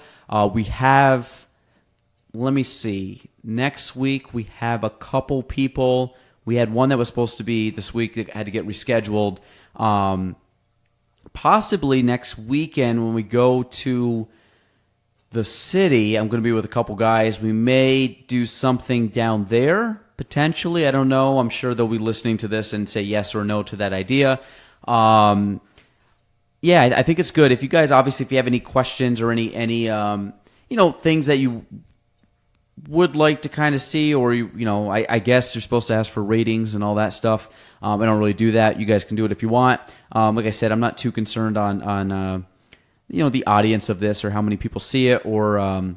We have, let me see, next week we have a couple people. We had one that was supposed to be this week that had to get rescheduled. Possibly next weekend when we go to the city, I'm going to be with a couple guys. We may do something down there, potentially. I don't know. I'm sure they'll be listening to this and say yes or no to that idea. Yeah, I think it's good. If you guys, obviously, if you have any questions or any things that you would like to kind of see, or I guess you're supposed to ask for ratings and all that stuff. I don't really do that. You guys can do it if you want. Like I said, I'm not too concerned on the audience of this or how many people see it or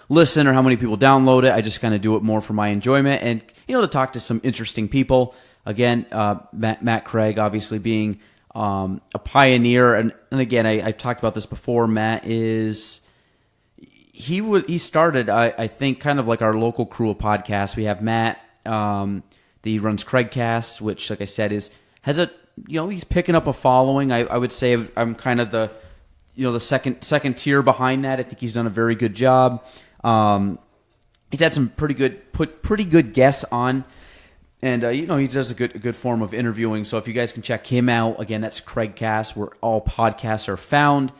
listen or how many people download it. I just kind of do it more for my enjoyment and to talk to some interesting people. Again, Matt Craig obviously being a pioneer, and again, I've talked about this before. Matt he started, I think, kind of like our local crew of podcasts. We have Matt, he runs Craigcast, which, like I said, has a he's picking up a following. I would say I'm kind of the second tier behind that. I think he's done a very good job. He's had some pretty good guests on, and he does a good form of interviewing. So if you guys can check him out, again, that's Craig Cass, where all podcasts are found.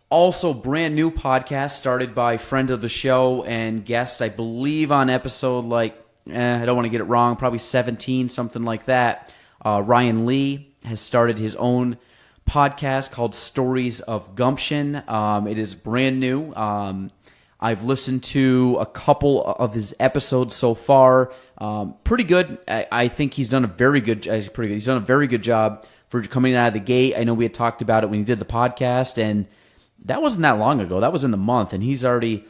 Also, brand new podcast started by friend of the show and guest, I believe, on episode I don't want to get it wrong, probably 17, something like that. Ryan Lee has started his own podcast called Stories of Gumption. It is brand new. I've listened to a couple of his episodes so far. Pretty good. I think he's done a very good. He's done a very good job for coming out of the gate. I know we had talked about it when he did the podcast, and that wasn't that long ago. That was in the month, and he's already.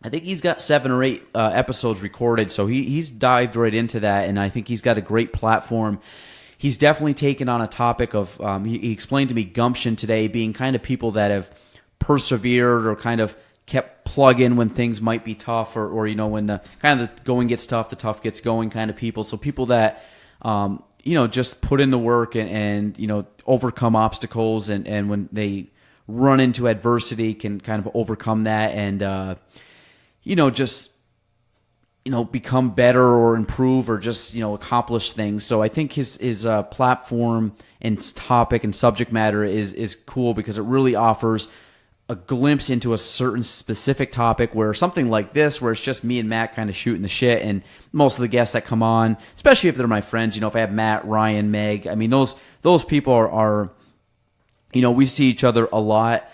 I think he's got 7 or 8 episodes recorded, so he's dived right into that, and I think he's got a great platform. He's definitely taken on a topic of. He explained to me gumption today being kind of people that have persevered or kind of kept plugging when things might be tough, or when the kind of the going gets tough, the tough gets going kind of people. So people that just put in the work and overcome obstacles, and when they run into adversity can kind of overcome that and become better or improve or just accomplish things. So I think his platform and topic and subject matter is cool because it really offers a glimpse into a certain specific topic, where something like this, where it's just me and Matt kind of shooting the shit, and most of the guests that come on, especially if they're my friends, if I have Matt, Ryan, Meg, I mean, those people are we see each other a lot.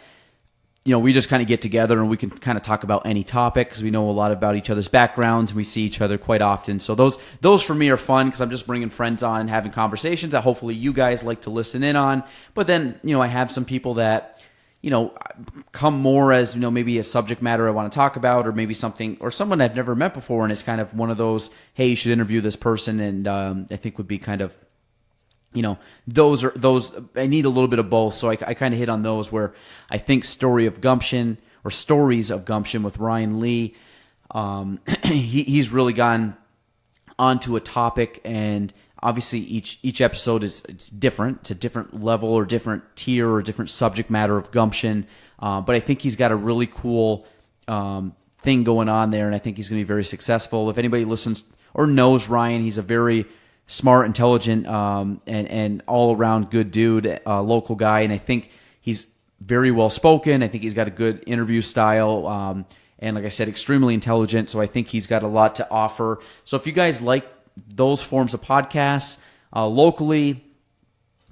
We just kind of get together and we can kind of talk about any topic because we know a lot about each other's backgrounds and we see each other quite often. So those for me are fun because I'm just bringing friends on and having conversations that hopefully you guys like to listen in on. But then, I have some people that, come more as, maybe a subject matter I want to talk about, or maybe something, or someone I've never met before. And it's kind of one of those, hey, you should interview this person. And I think would be kind of, those I need a little bit of both. So I kind of hit on those where I think Stories of Gumption with Ryan Lee, he's really gone onto a topic, and obviously each episode it's different. It's a different level or different tier or different subject matter of gumption. But I think he's got a really cool thing going on there, and I think he's going to be very successful. If anybody listens or knows Ryan, he's a very smart, intelligent, and all-around good dude, local guy, and I think he's very well-spoken. I think he's got a good interview style, and like I said, extremely intelligent, so I think he's got a lot to offer. So if you guys like those forms of podcasts locally,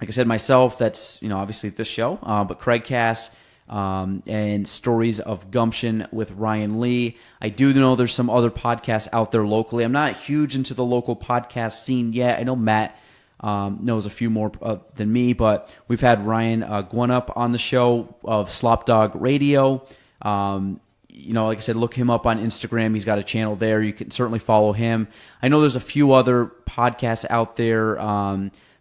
like I said, myself, that's obviously this show, but Craig Cass, and Stories of Gumption with Ryan Lee. I do know there's some other podcasts out there locally. I'm not huge into the local podcast scene yet. I know Matt knows a few more than me, but we've had Ryan Gwinup on the show of Slop Dog Radio. Like I said, look him up on Instagram. He's got a channel there. You can certainly follow him. I know there's a few other podcasts out there.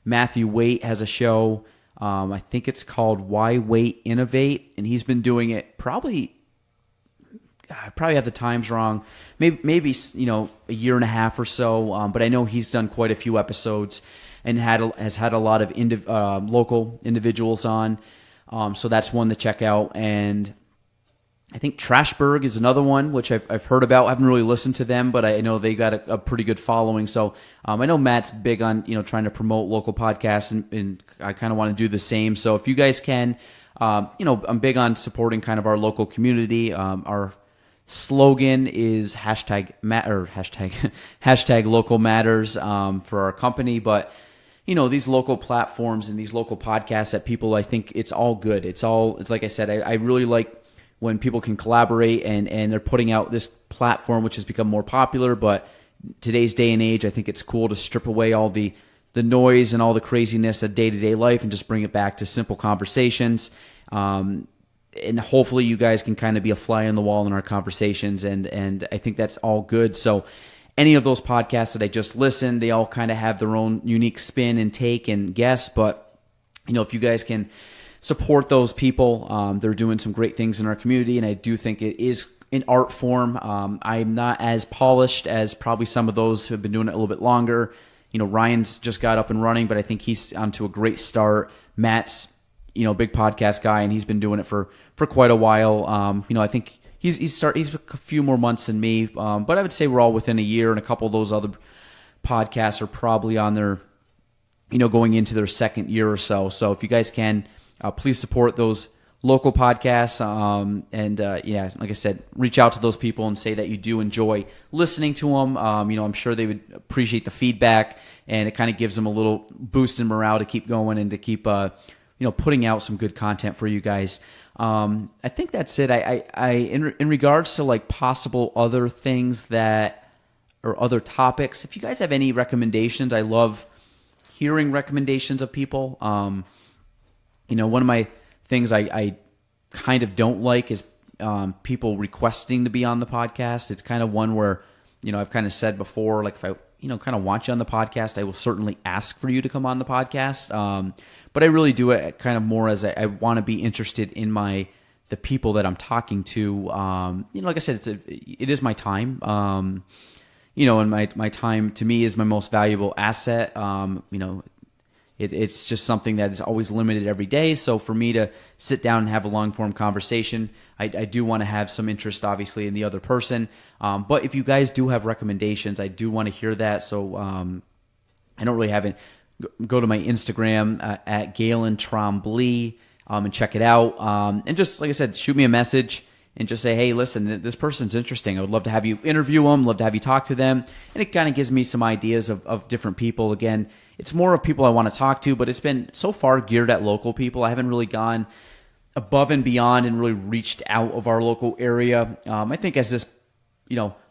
Matthew Waite has a show. I think it's called Why Wait Innovate, and he's been doing it I probably have the times wrong, maybe a year and a half or so, but I know he's done quite a few episodes and has had a lot of local individuals on, so that's one to check out. And I think Trashberg is another one, which I've heard about. I haven't really listened to them, but I know they got a pretty good following. So I know Matt's big on trying to promote local podcasts, and I kind of want to do the same. So if you guys can, I'm big on supporting kind of our local community. Our slogan is hashtag local matters for our company, but these local platforms and these local podcasts that people, I think it's all good. It's like I said, I really like when people can collaborate and they're putting out this platform, which has become more popular. But today's day and age, I think it's cool to strip away all the noise and all the craziness of day-to-day life and just bring it back to simple conversations. And hopefully you guys can kind of be a fly on the wall in our conversations. And I think that's all good. So any of those podcasts that I just listened, they all kind of have their own unique spin and take and guess. But, if you guys can support those people. They're doing some great things in our community, and I do think it is an art form. I'm not as polished as probably some of those who have been doing it a little bit longer, Ryan's just got up and running, but I think he's onto a great start. Matt's, big podcast guy, and he's been doing it for quite a while. I think he's a few more months than me, but I would say we're all within a year, and a couple of those other podcasts are probably on their, going into their second year or so. So if you guys can, please support those local podcasts, like I said, reach out to those people and say that you do enjoy listening to them. I'm sure they would appreciate the feedback, and it kind of gives them a little boost in morale to keep going and to keep putting out some good content for you guys. I think that's it. In regards to like possible other things or other topics, if you guys have any recommendations, I love hearing recommendations of people. One of my things I kind of don't like is people requesting to be on the podcast. It's kind of one where, I've kind of said before, like if I, kind of want you on the podcast, I will certainly ask for you to come on the podcast. But I really do it kind of more as I want to be interested in the people that I'm talking to. Like I said, it is my time. And my time to me is my most valuable asset. It's just something that is always limited every day. So for me to sit down and have a long-form conversation, I do want to have some interest, obviously, in the other person. But if you guys do have recommendations, I do want to hear that. So I don't really have it. Go to my Instagram at Gaelan Trombley and check it out. And just, like I said, shoot me a message and just say, hey, listen, this person's interesting. I would love to have you interview them, love to have you talk to them. And it kind of gives me some ideas of different people. Again, it's more of people I want to talk to, but it's been so far geared at local people. I haven't really gone above and beyond and really reached out of our local area. I think as this,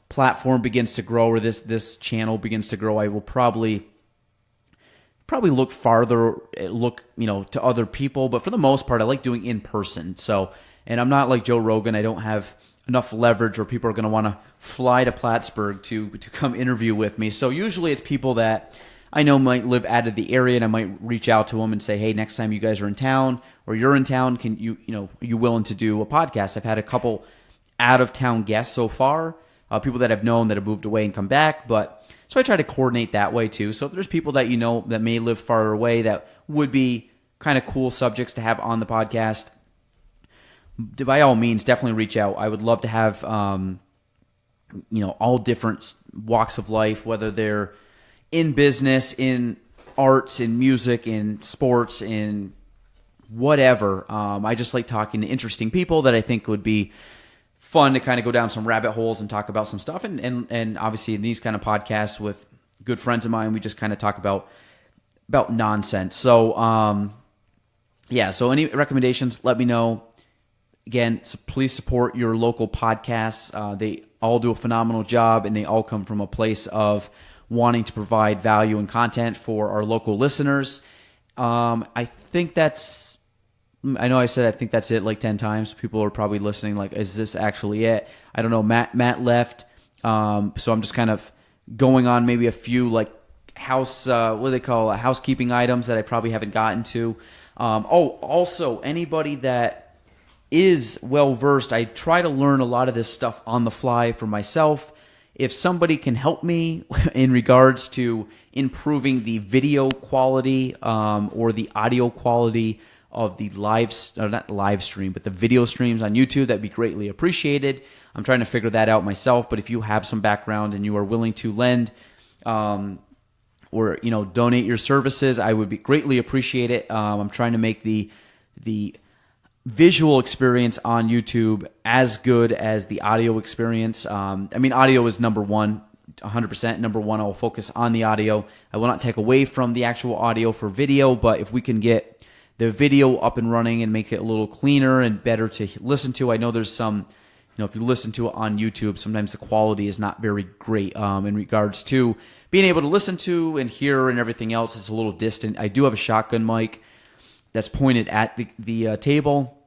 platform begins to grow, or this channel begins to grow, I will probably look farther, to other people. But for the most part, I like doing in person. So, and I'm not like Joe Rogan. I don't have enough leverage where people are going to want to fly to Plattsburgh to come interview with me. So usually it's people that I know might live out of the area, and I might reach out to them and say, hey, next time you guys are in town or you're in town, are you willing to do a podcast? I've had a couple out of town guests so far, people that I've known that have moved away and come back. But so I try to coordinate that way too. So if there's people that that may live far away that would be kind of cool subjects to have on the podcast, by all means, definitely reach out. I would love to have, all different walks of life, whether they're in business, in arts, in music, in sports, in whatever. I just like talking to interesting people that I think would be fun to kind of go down some rabbit holes and talk about some stuff. And obviously in these kind of podcasts with good friends of mine, we just kind of talk about nonsense. So, so any recommendations, let me know. Again, so please support your local podcasts. They all do a phenomenal job, and they all come from a place of wanting to provide value and content for our local listeners. I think that's it like 10 times. People are probably listening like, is this actually it? I don't know. Matt left. So I'm just kind of going on maybe a few like housekeeping items that I probably haven't gotten to. Also anybody that is well-versed, I try to learn a lot of this stuff on the fly for myself. If somebody can help me in regards to improving the video quality or the audio quality of the not live stream, but the video streams on YouTube, that'd be greatly appreciated. I'm trying to figure that out myself, but if you have some background and you are willing to lend or donate your services, I would be greatly appreciate it. I'm trying to make the visual experience on YouTube as good as the audio experience. Audio is number one, 100% number one. I will focus on the audio. I will not take away from the actual audio for video, but if we can get the video up and running and make it a little cleaner and better to listen to. I know there's some, if you listen to it on YouTube, sometimes the quality is not very great in regards to being able to listen to and hear and everything else. It's a little distant. I do have a shotgun mic that's pointed at the table,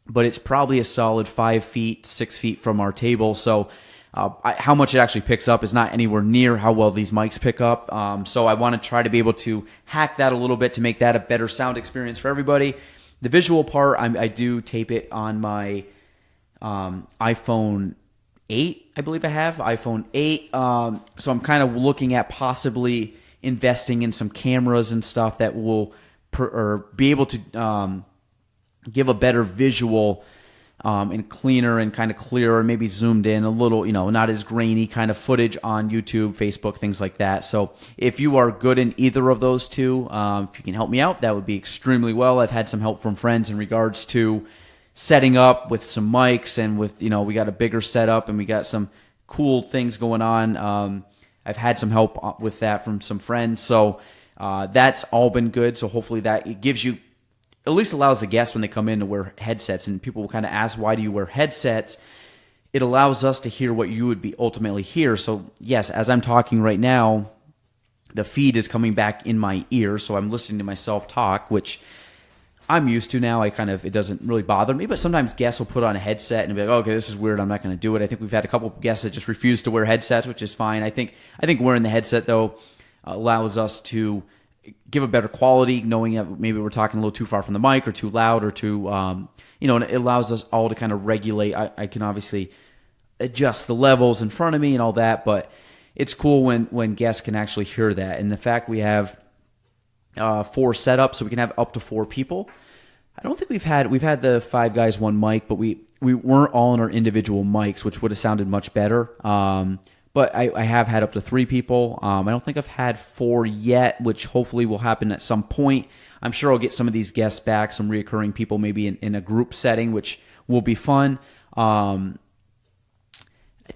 but it's probably a solid 5 feet, 6 feet from our table. So how much it actually picks up is not anywhere near how well these mics pick up. So I want to try to be able to hack that a little bit to make that a better sound experience for everybody. The visual part, I do tape it on my iPhone 8, I believe I have, iPhone 8. So I'm kind of looking at possibly investing in some cameras and stuff that will or be able to give a better visual and cleaner and kind of clearer, maybe zoomed in a little, not as grainy kind of footage on YouTube, Facebook, things like that. So if you are good in either of those two, if you can help me out, that would be extremely well. I've had some help from friends in regards to setting up with some mics and with, we got a bigger setup and we got some cool things going on. I've had some help with that from some friends. So that's all been good. So hopefully that it gives you, at least allows the guests when they come in to wear headsets, and people will kind of ask, why do you wear headsets? It allows us to hear what you would be ultimately hear. So yes, as I'm talking right now, the feed is coming back in my ear, so I'm listening to myself talk, which I'm used to now. It doesn't really bother me, but sometimes guests will put on a headset and be like, okay, this is weird, I'm not going to do it. I think we've had a couple of guests that just refuse to wear headsets, which is fine. I think wearing the headset, though, allows us to give a better quality, knowing that maybe we're talking a little too far from the mic or too loud or too, and it allows us all to kind of regulate. I can obviously adjust the levels in front of me and all that, but it's cool when guests can actually hear that. And the fact we have 4 setups, so we can have up to 4 people. I don't think we've had the 5 guys, 1 mic, but we weren't all on our individual mics, which would have sounded much better. But I have had up to 3 people. I don't think I've had 4 yet, which hopefully will happen at some point. I'm sure I'll get some of these guests back, some reoccurring people, maybe in a group setting, which will be fun. I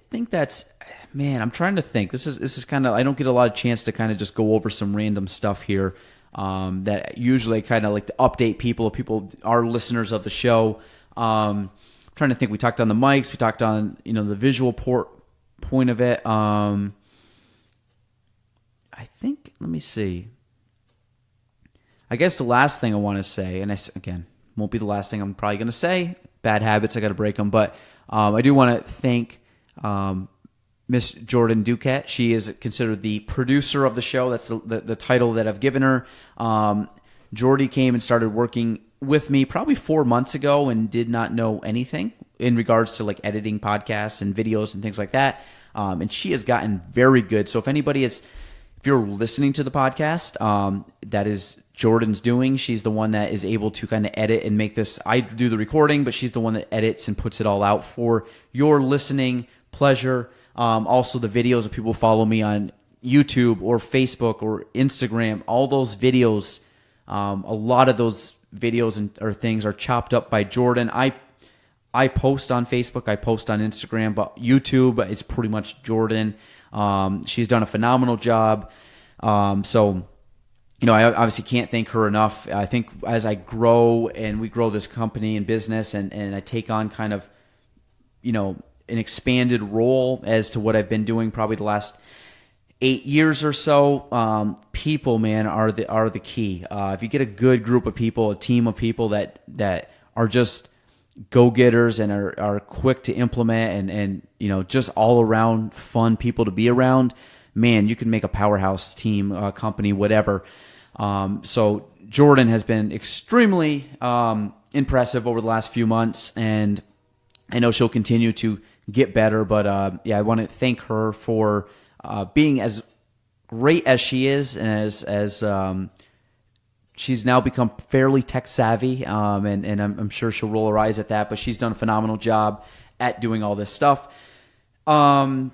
think that's, man, I'm trying to think. This is kind of, I don't get a lot of chance to kind of just go over some random stuff here. That usually I kind of like to update people if people are listeners of the show. Trying to think. We talked on the mics. We talked on the visual point of it. I think, let me see. I guess the last thing I want to say, and again, won't be the last thing I'm probably going to say. Bad habits, I got to break them. But I do want to thank Miss Jordan Duquette. She is considered the producer of the show. That's the title that I've given her. Jordy came and started working with me probably 4 months ago and did not know anything in regards to like editing podcasts and videos and things like that. And she has gotten very good. So if you're listening to the podcast, that is Jordan's doing. She's the one that is able to kind of edit and make this. I do the recording, but she's the one that edits and puts it all out for your listening pleasure. Also the videos, if people follow me on YouTube or Facebook or Instagram, all those videos, a lot of those videos or things are chopped up by Jordan. I post on Facebook, I post on Instagram, but YouTube is pretty much Jordan. She's done a phenomenal job. So, I obviously can't thank her enough. I think as I grow and we grow this company and business and I take on kind of, an expanded role as to what I've been doing probably the last 8 years or so, people, man, are the key. If you get a good group of people, a team of people that are just go-getters and are quick to implement and just all around fun people to be around, man, you can make a powerhouse team, company, whatever. So Jordan has been extremely impressive over the last few months, and I know she'll continue to get better. But I want to thank her for being as great as she is, and as she's now become fairly tech savvy, and I'm sure she'll roll her eyes at that, but she's done a phenomenal job at doing all this stuff. And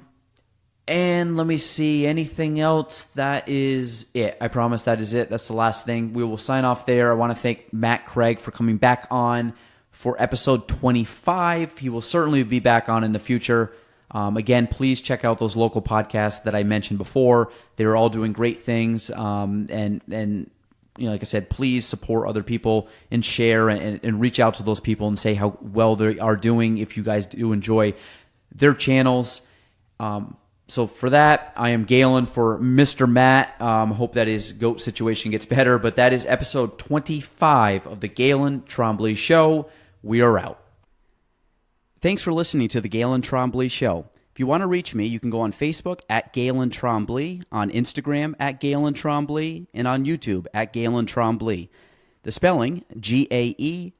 let me see, anything else? That is it. I promise that is it. That's the last thing. We will sign off there. I want to thank Matt Craig for coming back on for episode 25. He will certainly be back on in the future. Again, please check out those local podcasts that I mentioned before. They're all doing great things. And like I said, please support other people and share and reach out to those people and say how well they are doing if you guys do enjoy their channels. So for that, I am Gaelan for Mr. Matt. Hope that his goat situation gets better. But that is episode 25 of the Gaelan Trombley Show. We are out. Thanks for listening to the Gaelan Trombley Show. If you want to reach me, you can go on Facebook at Gaelan Trombley, on Instagram at Gaelan Trombley, and on YouTube at Gaelan Trombley. The spelling, GaelanTrombley.